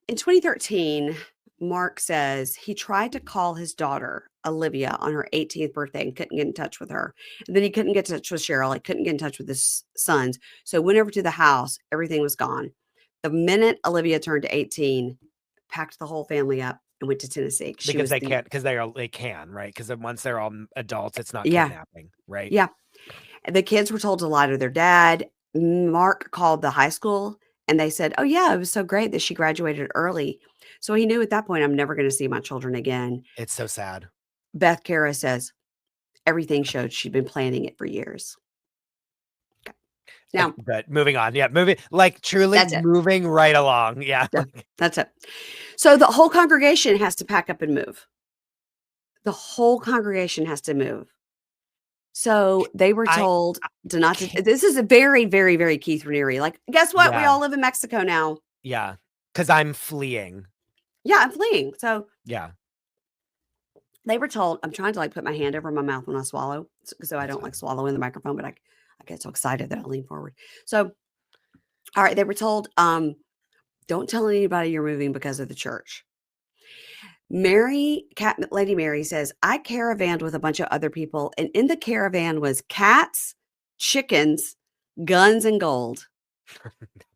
in 2013, Mark says he tried to call his daughter Olivia on her 18th birthday and couldn't get in touch with her. And then he couldn't get in touch with Cheryl. He couldn't get in touch with his sons. So went over to the house. Everything was gone. The minute Olivia turned 18, packed the whole family up and went to Tennessee. Because they can, right? Because once they're all adults, it's not kidnapping, right? Yeah. The kids were told to lie to their dad. Mark called the high school and they said, "Oh, yeah, it was so great that she graduated early." So he knew at that point, I'm never going to see my children again. It's so sad. Beth Kara says everything showed she'd been planning it for years. Okay. Now, But moving on. Yeah, moving like truly that's it. moving right along. Yeah. Yeah, that's it. So the whole congregation has to pack up and move. The whole congregation has to move. So they were I told to not to. can't- This is a very, very, very Keith Raniere. Like, guess what? We Yeah. all live in Mexico now. Yeah. Because I'm fleeing. Yeah, I'm fleeing. So Yeah. they were told. I'm trying to like put my hand over my mouth when I swallow, so I That's don't fine. like swallow in the microphone. But I get so excited that I lean forward. So, all right, they were told, don't tell anybody you're moving because of the church. Lady Mary says, I caravanned with a bunch of other people, and in the caravan was cats, chickens, guns, and gold.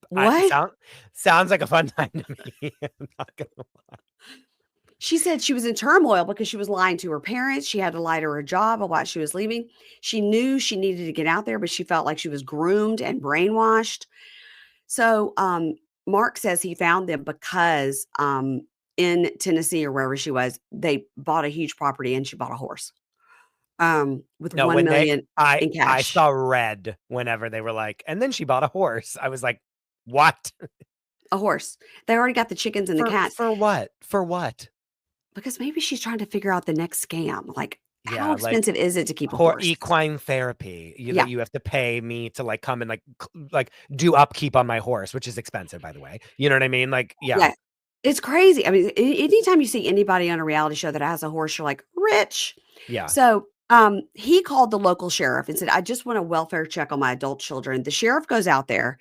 What? Sounds like a fun time to me. I'm not gonna lie. She said she was in turmoil because she was lying to her parents. She had to lie to her job while she was leaving. She knew she needed to get out there, but she felt like she was groomed and brainwashed. So Mark says he found them because in Tennessee or wherever she was, they bought a huge property and she bought a horse with No, 1 million in cash. I saw red whenever they were like, and then she bought a horse. I was like, what? A horse. They already got the chickens and the cats. For what? For what? Because maybe she's trying to figure out the next scam. Like, Yeah, how like expensive is it to keep a Or horse? equine therapy. Yeah. You have to pay me to like come and like do upkeep on my horse, which is expensive, by the way. You know what I mean? Like, yeah. It's crazy. I mean, anytime you see anybody on a reality show that has a horse, you're like, rich. Yeah. So he called the local sheriff and said, I just want a welfare check on my adult children. The sheriff goes out there,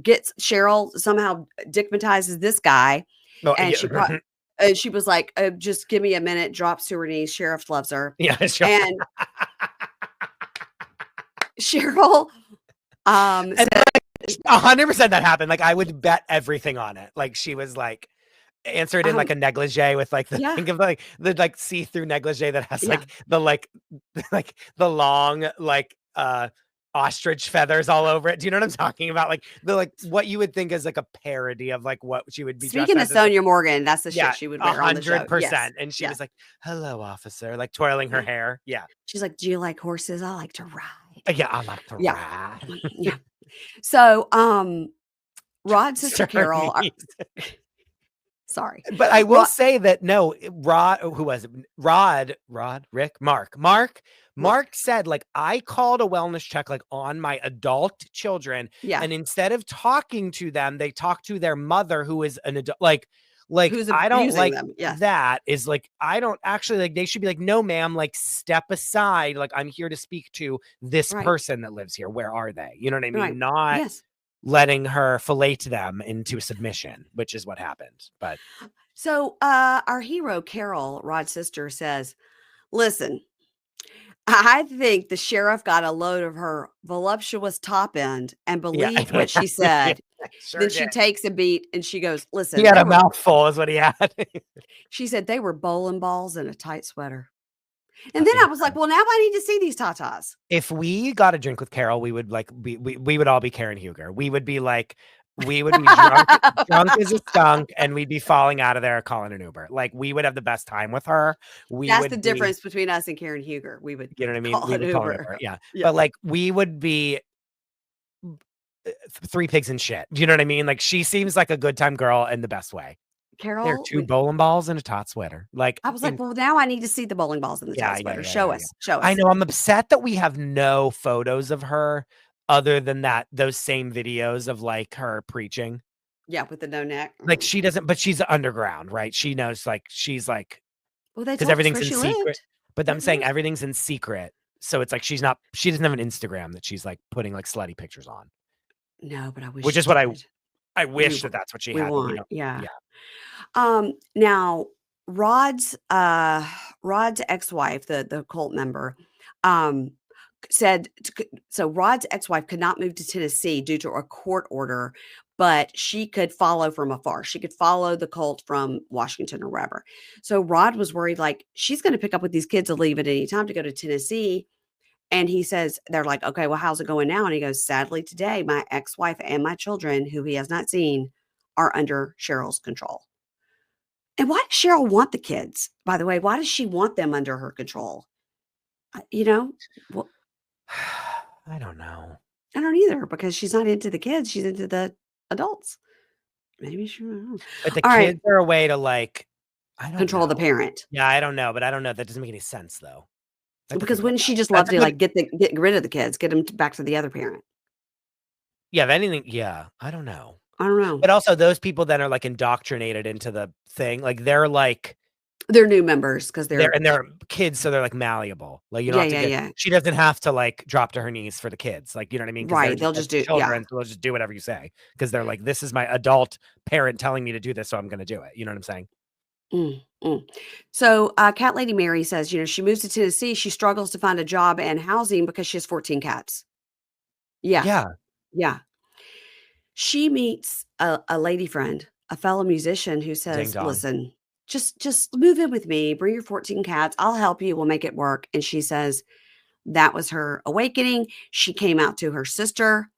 gets Cheryl, somehow digmatizes this guy. Oh, And yeah. she was like, just give me a minute, drops to her knees. Sheriff loves her. Yeah, sure. And Cheryl said, 100% that happened. Like I would bet everything on it. Like she was like answered in like a negligee with like the think of like the like see-through negligee that has like the like the long like ostrich feathers all over it. Do you know what I'm talking about? Like the like what you would think is like a parody of like what she would be. Speaking of Sonia Morgan, that's the shit she would wear on the show. 100%. And she was like, "Hello, officer," like twirling her hair. Yeah. She's like, "Do you like horses? I like to ride." Yeah, I like to ride. Yeah. So, Rod's sister Carol. Sorry. But I will say that no, Rod, who was it? Rick, Mark said, like, I called a wellness check like on my adult children. Yeah. And instead of talking to them, they talked to their mother, who is an adult, like who's I don't like them. Yes. that is like, I don't actually like, they should be like, no, ma'am, like step aside. Like, I'm here to speak to this person that lives here. Where are they? You know what I mean? Right. Not letting her fillet them into submission, which is what happened. But so our hero, Carol, Rod's sister, says, listen, I think the sheriff got a load of her voluptuous top end and believed what she said. Then she takes a beat and she goes, listen. He had a mouthful is what he had. She said they were bowling balls in a tight sweater. And then I was like, well, now I need to see these tatas. If we got a drink with Carol, we would like we would all be Karen Huger. We would be like, we would be drunk as a skunk, and we'd be falling out of there calling an Uber. Like we would have the best time with her. That's the difference between us and Karen Huger. We would, you know what I mean? Call we would an call Uber. an Uber. Yeah. But like we would be three pigs in shit. Do you know what I mean? Like she seems like a good time girl in the best way. Carol, they're two bowling balls and a tot sweater. Like I was like, well, now I need to see the bowling balls in the tot sweater. Show us. I know. I'm upset that we have no photos of her other than those same videos of like her preaching. Yeah, with the no neck. Like she doesn't, but she's underground, right? She knows, like she's like, well, because everything's in secret. But I'm saying everything's in secret, so it's like she doesn't have an Instagram that she's like putting like slutty pictures on. No, but I wish. Which is what I wish that's what she had. Want, you know? Yeah. Now Rod's ex-wife, the cult member, said so Rod's ex-wife could not move to Tennessee due to a court order, but she could follow from afar. She could follow the cult from Washington or wherever. So Rod was worried, like she's going to pick up with these kids and leave at any time to go to Tennessee. And he says, they're like, okay, well, how's it going now? And he goes, sadly, today, my ex-wife and my children, who he has not seen, are under Cheryl's control. And why does Cheryl want the kids? By the way, why does she want them under her control? Well, I don't know. I don't either, because she's not into the kids. She's into the adults. Maybe she. But the All right. kids are a way to like, I don't Control the know. parent. Yeah, I don't know, but I don't know. That doesn't make any sense though. I have to Because think about wouldn't she that. just That's love a to good- like get rid of the kids, get them back to the other parent? Yeah, if anything, yeah, I don't know. I don't know. But also those people then are like indoctrinated into the thing. Like they're like They're new members because they're they're kids, so they're like malleable. Like you don't have to get. yeah. She doesn't have to like drop to her knees for the kids. Like you know what I mean? 'Cause they're Right. They'll like just do children, so they'll just do whatever you say because they're like, this is my adult parent telling me to do this, so I'm going to do it. You know what I'm saying? So, Cat Lady Mary says, she moves to Tennessee. She struggles to find a job and housing because she has 14 cats. Yeah. Yeah. Yeah. She meets a lady friend, a fellow musician who Ding says, dong. listen, just move in with me, bring your 14 cats. I'll help you. We'll make it work. And she says that was her awakening. She came out to her sister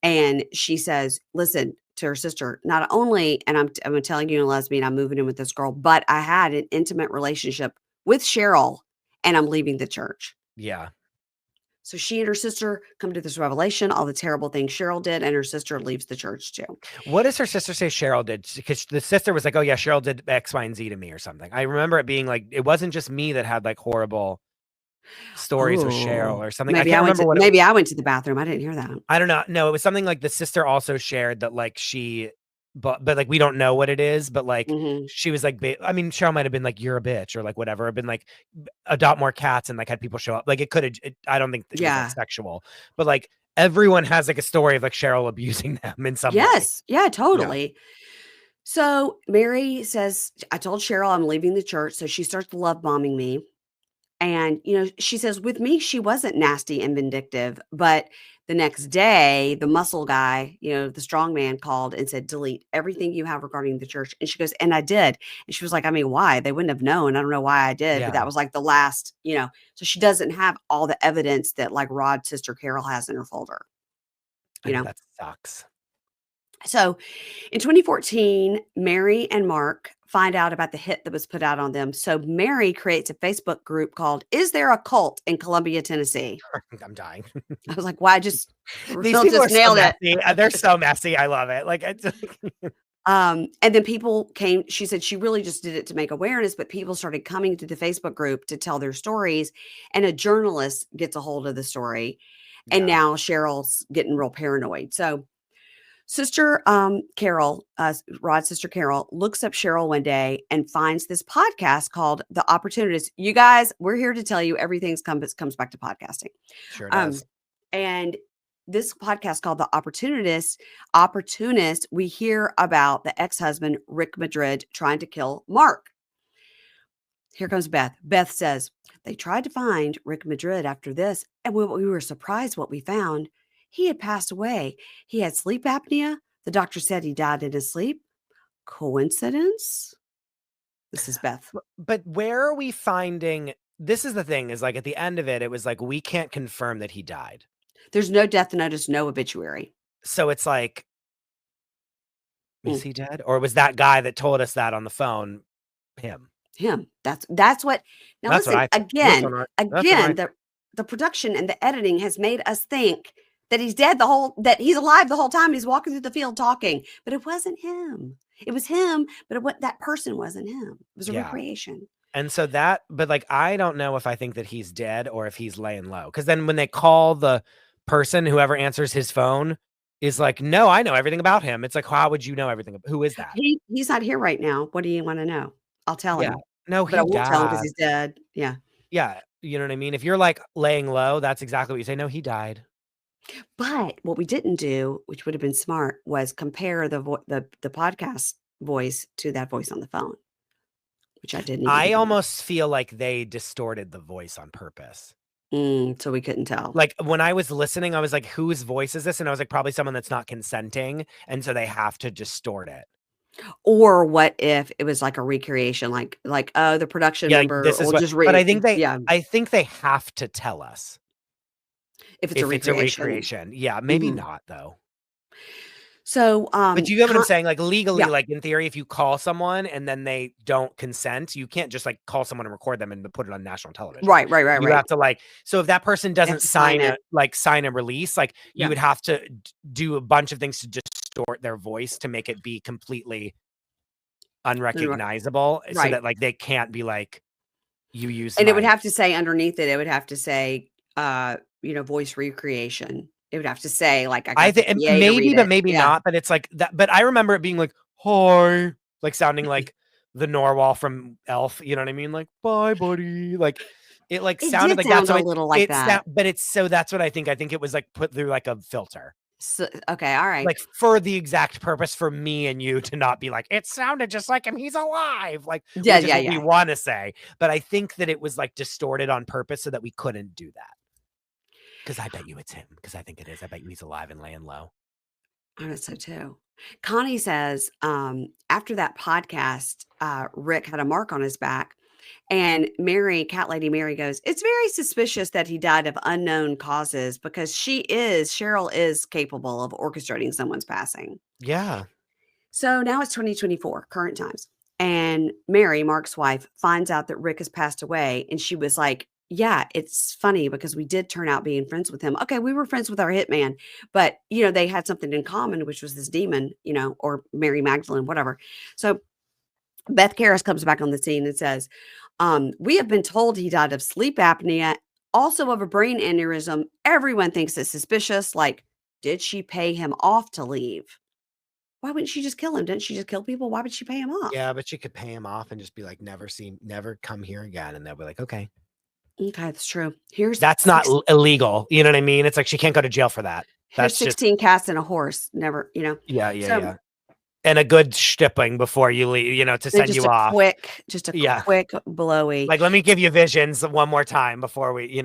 and she says, listen to her sister, not only, and I'm telling you, a lesbian, I'm moving in with this girl, but I had an intimate relationship with Cheryl and I'm leaving the church. Yeah. So she and her sister come to this revelation, all the terrible things Cheryl did, and her sister leaves the church too. What does her sister say Cheryl did? Because the sister was like, oh yeah, Cheryl did X, Y, and Z to me or something. I remember it being like, it wasn't just me that had like horrible stories with Cheryl or something. I can't remember what. Maybe I went to the bathroom. I didn't hear that. I don't know. No, it was something like the sister also shared that like she, but like we don't know what it is, but like she was like, I mean, Cheryl might have been like, you're a bitch or like whatever, or been like, adopt more cats and like had people show up. Like it could have, I don't think it was like sexual, but like everyone has like a story of like Cheryl abusing them in some way. Yes. Yeah, totally. So Mary says, I told Cheryl I'm leaving the church. So she starts love bombing me. And, she says, with me, she wasn't nasty and vindictive. But the next day, the muscle guy, the strong man called and said, delete everything you have regarding the church. And she goes, and I did. And she was like, I mean, why? They wouldn't have known. I don't know why I did. But that was like the last, so she doesn't have all the evidence that like Rod's sister Carol has in her folder. That sucks. So in 2014, Mary and Mark find out about the hit that was put out on them. So Mary creates a Facebook group called Is There a Cult in Columbia, Tennessee? I'm dying. I was like, why? These people just nailed it. They're so messy. I love it. Like, and then people came, she said she really just did it to make awareness, but people started coming to the Facebook group to tell their stories. And a journalist gets a hold of the story. And now Cheryl's getting real paranoid. So Sister Carol, Rod's sister Carol, looks up Cheryl one day and finds this podcast called The Opportunist. You guys, we're here to tell you everything comes back to podcasting. Sure does. And this podcast called The Opportunist, we hear about the ex-husband, Rick Madrid, trying to kill Mark. Here comes Beth. Beth says, they tried to find Rick Madrid after this, and we were surprised what we found. He had passed away. He had sleep apnea. The doctor said he died in his sleep. Coincidence? This is Beth. But where are we finding? This is the thing, is like at the end of it, it was like, we can't confirm that he died. There's no death notice, no obituary. So it's like, is he dead? Or was that guy that told us that on the phone him? That's what. Now that's listen, what again, the production and the editing has made us think that he's dead that he's alive the whole time. He's walking through the field talking, but it wasn't him. It was him, but that person wasn't him. It was a recreation. And so but like, I don't know if I think that he's dead or if he's laying low. Cause then when they call the person, whoever answers his phone is like, no, I know everything about him. It's like, how would you know everything? Who is that? He's not here right now. What do you want to know? I'll tell him. No, but I won't tell him because he's dead. Yeah. Yeah. You know what I mean? If you're like laying low, that's exactly what you say. No, he died. But what we didn't do, which would have been smart, was compare the podcast voice to that voice on the phone, which I didn't. I almost feel like they distorted the voice on purpose. So we couldn't tell. Like when I was listening, I was like, whose voice is this? And I was like, probably someone that's not consenting. And so they have to distort it. Or what if it was like a recreation, like the production member this is will what, just read. But I think they have to tell us. if it's a If it's a recreation. recreation. Yeah, maybe Mhm. not though. So, But you get what I'm saying? Like, yeah. legally, like, in theory, if you call someone and then they don't consent, you can't just, like, call someone and record them and put it on national television. Right. You have to, like so if that person They have doesn't to sign it. sign a release, like, you Yeah. would have to do a bunch of things to distort their voice to make it be completely unrecognizable so Right. that, like, they can't be like, "You used And it would my" have to say underneath it, it would have to say, voice recreation. It would have to say, like, I I got the think PA to read maybe, but it. maybe Yeah. not, but it's like that but I remember it being like, "Hi," like, sounding like the narwhal from Elf, you know what I mean? Like, "Bye, buddy." Like, it, like, It sounded did like that, sound so a little like that. but it's so that's what I think. I think it was, like, put through, like, a filter. So okay, all right. Like, for the exact purpose for me and you to not be like, "It sounded just like him, he's alive," like, Yeah, which is yeah, what we yeah. wanna say, but I think that it was, like, distorted on purpose so that we couldn't do that. Because I bet you it's him. Because I think it is. I bet you he's alive and laying low. I bet so too. Connie says, after that podcast, Rick had a mark on his back. And Mary, Cat Lady Mary goes, it's very suspicious that he died of unknown causes because Cheryl is capable of orchestrating someone's passing. Yeah. So now it's 2024, current times. And Mary, Mark's wife, finds out that Rick has passed away. And she was like, yeah, it's funny because we did turn out being friends with him. Okay, we were friends with our hitman, but they had something in common, which was this demon, or Mary Magdalene, whatever. So Beth Karras comes back on the scene and says, we have been told he died of sleep apnea, also of a brain aneurysm. Everyone thinks it's suspicious. Like, did she pay him off to leave? Why wouldn't she just kill him? Didn't she just kill people? Why would she pay him off? Yeah, but she could pay him off and just be like, never come here again. And they'll be like, okay. Okay, that's true. That's not illegal. You know what I mean? It's like she can't go to jail for that. Here's That's just 16 cats and a horse. Never, yeah. So And a good stipping before you leave, to send just you a off. quick blowy. Like, let me give you visions one more time before we.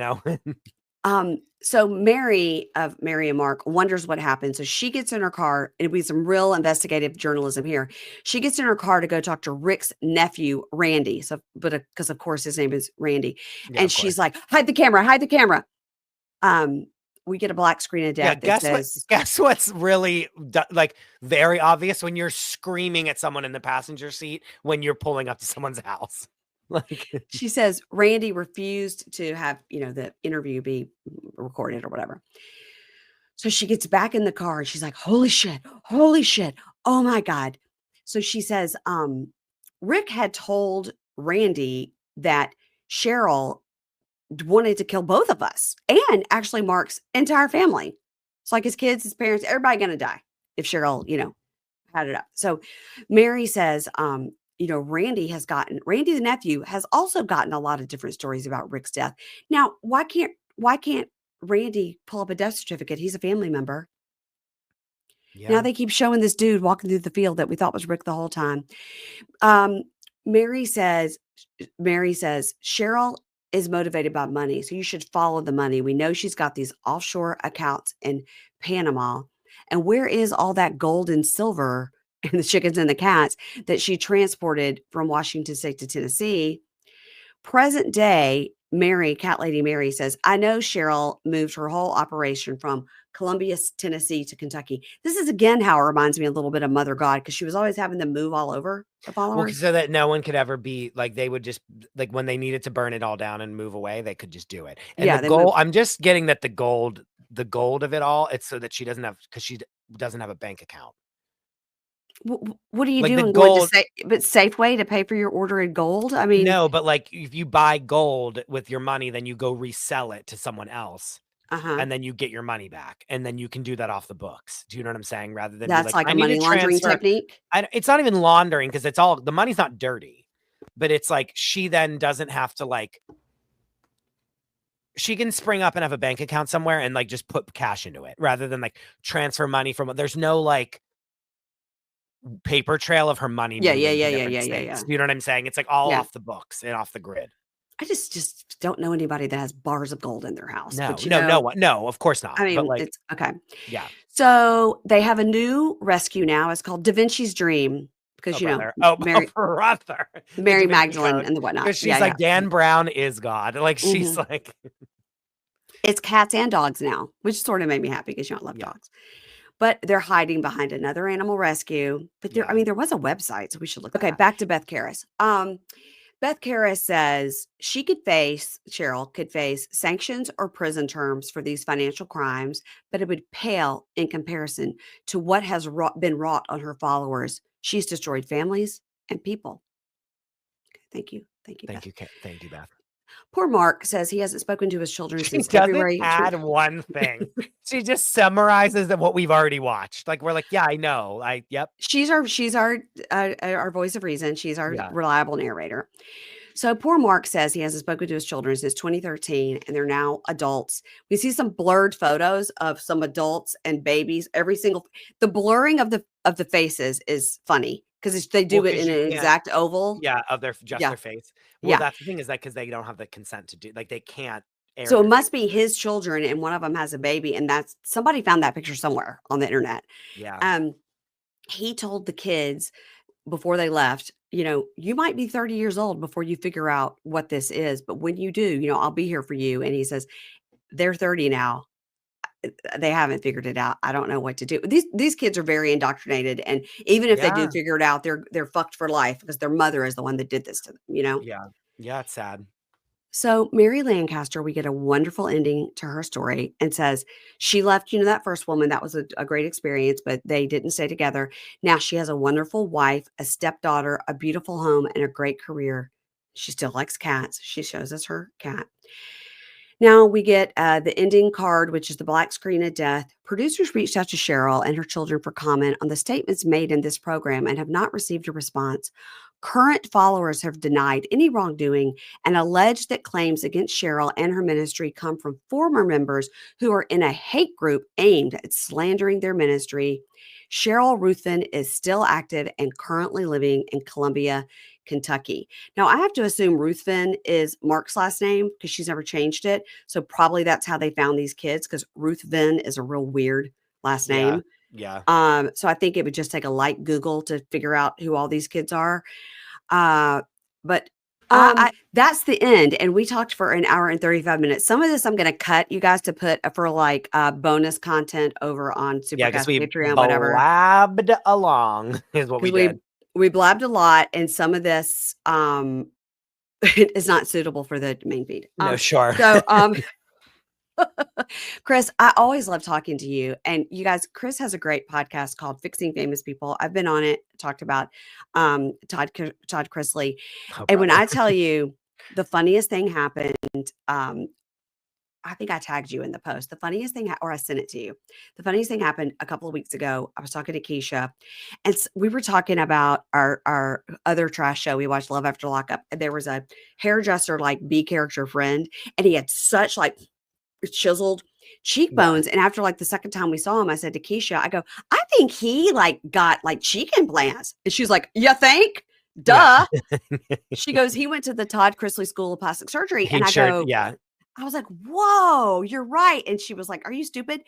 So Mary and Mark wonders what happened. So she gets in her car. It'd be some real investigative journalism here. She gets in her car to go talk to Rick's nephew, Randy. So, because of course his name is Randy, Yeah, and she's like, "Hide the camera! Hide the camera!" We get a black screen of death. Yeah, guess what's really like very obvious when you're screaming at someone in the passenger seat when you're pulling up to someone's house. Like, she says Randy refused to have, the interview be recorded or whatever. So she gets back in the car and she's like, holy shit, oh my God. So she says, Rick had told Randy that Cheryl wanted to kill both of us and actually Mark's entire family. It's like his kids, his parents, everybody going to die if Cheryl, had it up. So Mary says, Randy the nephew has also gotten a lot of different stories about Rick's death. Now, why can't Randy pull up a death certificate? He's a family member. yeah. Now they keep showing this dude walking through the field that we thought was Rick the whole time. Mary says, Cheryl is motivated by money. So you should follow the money. We know she's got these offshore accounts in Panama. And where is all that gold and silver and the chickens and the cats that she transported from Washington State to Tennessee? Present day, Cat Lady Mary says, I know Cheryl moved her whole operation from Columbia, Tennessee to Kentucky. This is again how it reminds me a little bit of Mother God because she was always having them move all over the followers. So that no one could ever be like, they would just like when they needed to burn it all down and move away, they could just do it. And Yeah, the gold, I'm just getting that the gold of it all, it's so that she doesn't have a bank account. What are you Like the doing? gold, But Safeway to pay for your order in gold? I mean, no, but like if you buy gold with your money, then you go resell it to someone else. And then you get your money back, and then you can do that off the books. Do you know what I'm saying? Rather than that's like I a need money to laundering transfer. technique. It's not even laundering because it's all the money's not dirty, but it's like she then doesn't have to like. She can spring up and have a bank account somewhere and like just put cash into it rather than like transfer money from. There's no like paper trail of her money. Yeah. You know what I'm saying? It's like all off the books and off the grid. I just don't know anybody that has bars of gold in their house. No, but no, of course not. I mean, but like, it's okay. Yeah. So they have a new rescue now. It's called Da Vinci's Dream because Mary Magdalene and the whatnot. Because she's like Dan Brown is God. Like she's like. It's cats and dogs now, which sort of made me happy because you don't love Yeah. dogs. But they're hiding behind another animal rescue. But there, I Yeah. mean, there was a website, so we should look. Okay, that. back to Beth Karras. Beth Karras says Cheryl could face sanctions or prison terms for these financial crimes, but it would pale in comparison to what has been wrought on her followers. She's destroyed families and people. Okay, thank you. Thank you, Thank Beth. you. Thank you, Beth. Poor Mark says he hasn't spoken to his children She since doesn't February. add one thing. She just summarizes what we've already watched. Like, we're like, yeah, I know. Yep. She's our voice of reason. She's our Yeah. reliable narrator. So poor Mark says he hasn't spoken to his children since 2013, and they're now adults. We see some blurred photos of some adults and babies. The blurring of the faces is funny because they do it in an exact oval. Yeah, of their face. Well, Yeah. that's the thing, is that because they don't have the consent to do, like, they can't air So it their must be his children, and one of them has a baby, and that's somebody found that picture somewhere on the internet. Yeah. He told the kids before they left, you might be 30 years old before you figure out what this is, but when you do, I'll be here for you. And he says, they're 30 now. They haven't figured it out. I don't know what to do. These kids are very indoctrinated, and even if they do Yeah. figure it out, they're fucked for life because their mother is the one that did this to them. Yeah, it's sad. So Mary Lancaster, we get a wonderful ending to her story, and says she left, that first woman. That was a great experience, but they didn't stay together. Now she has a wonderful wife, a stepdaughter, a beautiful home, and a great career. She still likes cats. She shows us her cat. Now we get the ending card, which is the black screen of death. Producers reached out to Cheryl and her children for comment on the statements made in this program and have not received a response. Current followers have denied any wrongdoing and alleged that claims against Cheryl and her ministry come from former members who are in a hate group aimed at slandering their ministry. Cheryl Ruthven is still active and currently living in Columbia, Kentucky. Now, I have to assume Ruthven is Mark's last name because she's never changed it. So probably that's how they found these kids, because Ruthven is a real weird last name. Yeah. So I think it would just take a light Google to figure out who all these kids are. But that's the end. And we talked for an hour and 35 minutes. Some of this I'm going to cut, you guys, to put for bonus content over on Supercast, Patreon, whatever. Blabbed along is what we did. We blabbed a lot, and some of this is not suitable for the main feed. No, sure. So, Chris, I always love talking to you. And you guys, Chris has a great podcast called Fixing Famous People. I've been on it, talked about Todd Chrisley. And when I tell you the funniest thing happened, I think I tagged you in the post. The funniest thing, or I sent it to you. The funniest thing happened a couple of weeks ago. I was talking to Keisha, and we were talking about our other trash show. We watched Love After Lockup, and there was a hairdresser, like B character friend, and he had such chiseled cheekbones. Yeah. And after the second time we saw him, I said to Keisha, I go, I think he got cheek implants. And she was like, you think? Duh. Yeah. She goes, he went to the Todd Chrisley School of Plastic Surgery. And I go, yeah. I was like, whoa, you're right. And she was like, are you stupid?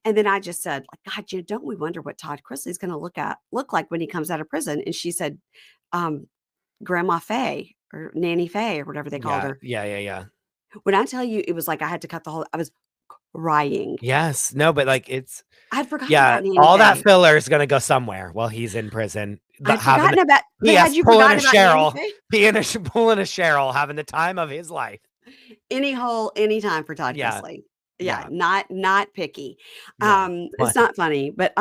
And then I just said, God, don't we wonder what Todd Chrisley is going to look like when he comes out of prison? And she said, Grandma Faye or Nanny Faye or whatever they called her. Yeah. When I tell you, it was like I had to cut the whole. I was crying. Yes, no, but I'd forgotten. Yeah, about all that filler is gonna go somewhere while he's in prison. I'd forgotten about. Had you pulling a Cheryl, pulling a Cheryl, having the time of his life. Any time for Todd Chrisley. Yeah, not picky. Yeah. It's not funny, but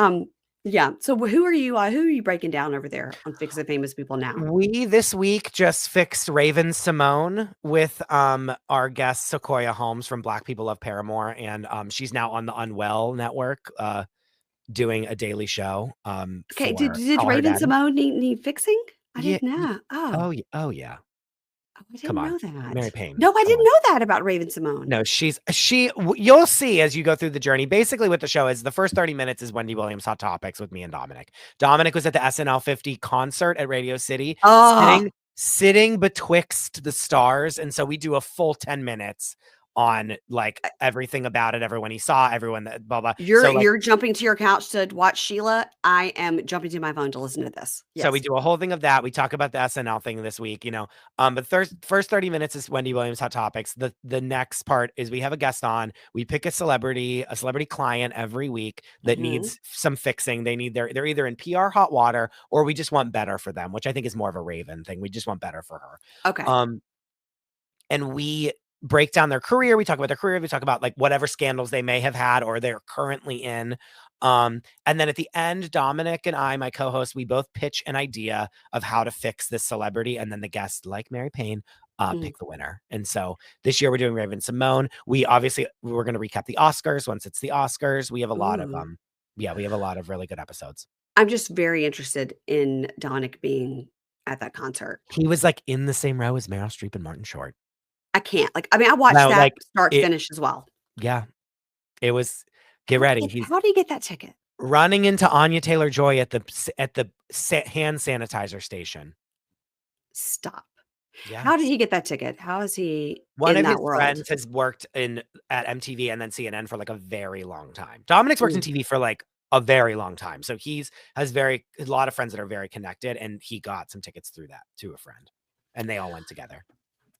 yeah. So who are you breaking down over there on Fixing Famous People now? We this week just fixed Raven Simone with our guest Sequoia Holmes from Black People Love Paramore, and she's now on the Unwell Network doing a daily show. Okay, did Raven Simone need fixing? I didn't know. Oh yeah. I didn't know that. Mary Payne. No, I didn't know that about Raven Simone. No, you'll see as you go through the journey. Basically what the show is, the first 30 minutes is Wendy Williams Hot Topics with me and Dominic. Dominic was at the SNL 50 concert at Radio City, sitting betwixt the stars. And so we do a full 10 minutes on like everything about it, everyone he saw, everyone that blah blah. You're jumping to your couch to watch Sheila. I am jumping to my phone to listen to this. Yes. So we do a whole thing of that. We talk about the SNL thing this week, but first 30 minutes is Wendy Williams Hot Topics. The next part is we have a guest on. We pick a celebrity client every week that needs some fixing. They're either in PR hot water or we just want better for them, which I think is more of a Raven thing. We just want better for her. Okay. And we break down their career. We talk about their career. We talk about like whatever scandals they may have had or they're currently in. And then at the end, Dominic and I, my co-host, we both pitch an idea of how to fix this celebrity. And then the guest, like Mary Payne, pick the winner. And so this year we're doing Raven Simone. We're going to recap the Oscars once it's the Oscars. We have a lot of, we have a lot of really good episodes. I'm just very interested in Dominic being at that concert. He was like in the same row as Meryl Streep and Martin Short. I can't. I watched that start to finish as well. Yeah. It was, get ready. How do you get that ticket? Running into Anya Taylor-Joy at the hand sanitizer station. Stop. Yeah. How did he get that ticket? How is he One in of that his world? friends has worked at MTV and then CNN for like a very long time. Dominic's worked in TV for like a very long time. So has a lot of friends that are very connected, and he got some tickets through that to a friend, and they all went together.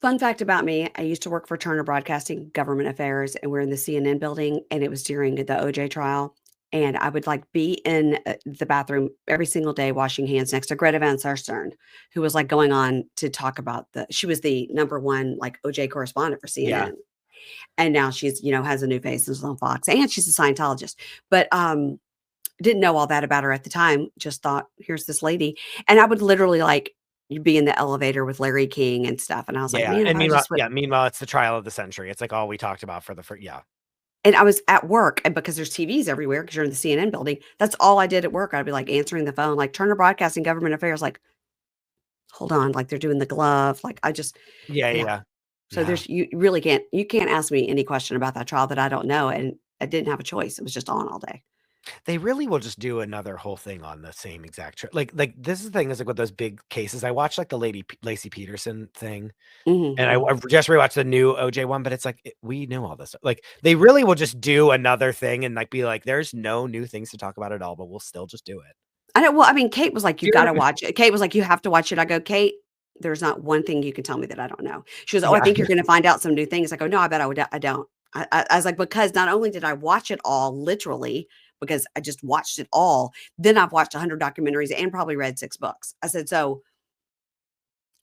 Fun fact about me, I used to work for Turner Broadcasting Government Affairs, and we're in the CNN building, and it was during the OJ trial. And I would like be in the bathroom every single day washing hands next to Greta Van Susteren, who was like going on to talk about she was the #1 like OJ correspondent for CNN. Yeah. And now she's, has a new face and is on Fox, and she's a Scientologist. But didn't know all that about her at the time. Just thought, here's this lady. And I would literally like, you'd be in the elevator with Larry King and stuff. And I was like, man, and meanwhile, it's the trial of the century. It's like all we talked about for the first, And I was at work, and because there's TVs everywhere, because you're in the CNN building, that's all I did at work. I'd be like answering the phone, like Turner Broadcasting Government Affairs, like, hold on, like they're doing the glove. Like I just, So you really can't ask me any question about that trial that I don't know. And I didn't have a choice. It was just on all day. They really will just do another whole thing on the same exact like this is the thing is like with those big cases. I watched like the Lacey Peterson thing, and I just rewatched the new OJ one, but it's like we know all this stuff. Like they really will just do another thing and like be like, there's no new things to talk about at all, but we'll still just do it. I know. Well, I mean, Kate was like, you got to watch it. Kate was like, you have to watch it. I go, Kate, there's not one thing you can tell me that I don't know. She goes, I think you're going to find out some new things. I go, no, I bet I don't. I was like, because not only did I watch it all literally, because I just watched it all, then I've watched 100 documentaries and probably read 6 books. I said, so,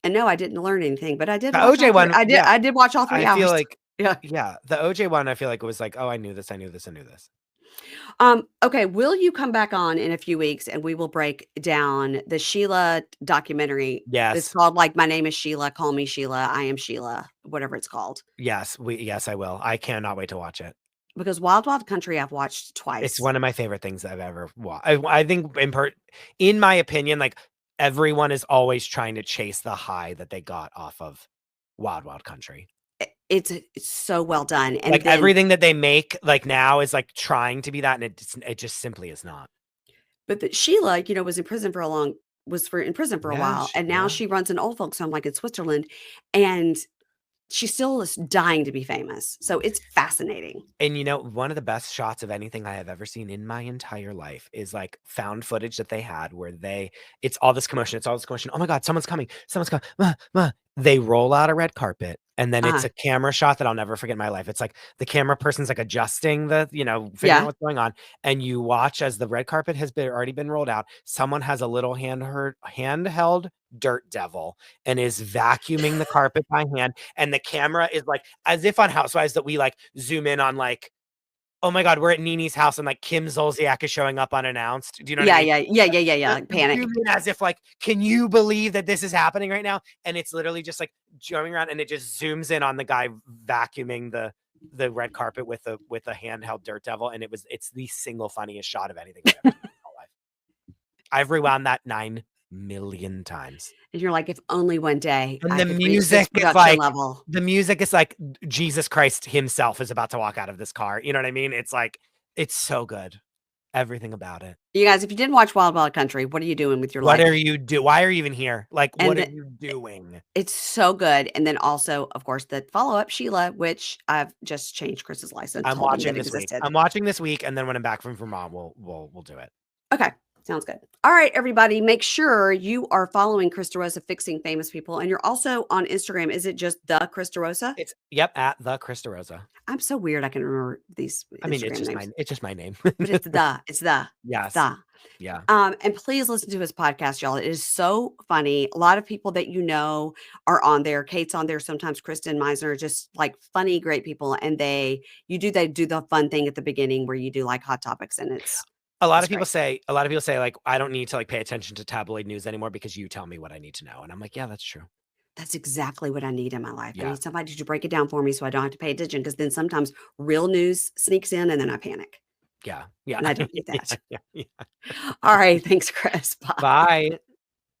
and no, I didn't learn anything, but I did. The OJ one, I did watch all 3 hours. I feel like, the OJ one, I feel like it was like, oh, I knew this. Okay. Will you come back on in a few weeks and we will break down the Sheila documentary? Yes. It's called like, My Name is Sheila. Call me Sheila. I am Sheila, whatever it's called. Yes, I will. I cannot wait to watch it. Because Wild Wild Country, I've watched twice. It's one of my favorite things I've ever watched. I think in my opinion, like everyone is always trying to chase the high that they got off of Wild Wild Country. It's so well done. And like everything that they make like now is like trying to be that. And it just simply is not. But Sheila, was in prison for a while. And now she runs an old folks home like in Switzerland. And she still is dying to be famous. So it's fascinating. And one of the best shots of anything I have ever seen in my entire life is like found footage that they had where it's all this commotion. Oh my God, someone's coming. They roll out a red carpet, and then it's a camera shot that I'll never forget in my life. It's like the camera person's like adjusting figuring out what's going on. And you watch as the red carpet has already been rolled out. Someone has a little handheld dirt devil and is vacuuming the carpet by hand. And the camera is like, as if on Housewives that we like zoom in on like, oh my God, we're at Nene's house and like Kim Zolciak is showing up unannounced. Do you know what I mean? Yeah. Like panic. As if like, can you believe that this is happening right now? And it's literally just like going around and it just zooms in on the guy vacuuming the red carpet with a handheld dirt devil. And it's the single funniest shot of anything I've ever seen in my life. I've rewound that 9 million times. And you're like, if only one day. And the music is like Jesus Christ himself is about to walk out of this car. You know what I mean? It's like, it's so good. Everything about it. You guys, if you didn't watch Wild Wild Country, what are you doing with your What life? are you do? Why are you even here? Like, what And are you doing? it's so good. And then also, of course, the follow-up, Sheila, which I've just changed Chris's license, I'm told him watching that this week. existed. I'm watching this week, and then when I'm back from Vermont, we'll do it. Okay. Sounds good. All right, everybody, make sure you are following Chris DeRosa Fixing Famous People. And you're also on Instagram. Is it just the Chris DeRosa? It's at the Chris DeRosa. I'm so weird. I can remember these I mean, Instagram names. it's just my name. But it's the. Yes. The. Yeah. And please listen to his podcast, y'all. It is so funny. A lot of people that you know are on there. Kate's on there. Sometimes Kristen Meisner, just like funny, great people. And they do the fun thing at the beginning where you do like hot topics, and it's A lot It's of people great. say like, I don't need to like pay attention to tabloid news anymore because you tell me what I need to know. And I'm like, yeah, that's true. That's exactly what I need in my life. I Yeah. need somebody to break it down for me so I don't have to pay attention, because then sometimes real news sneaks in and then I panic. Yeah. Yeah. And I don't need that. Yeah. All right. Thanks, Chris. Bye. Bye.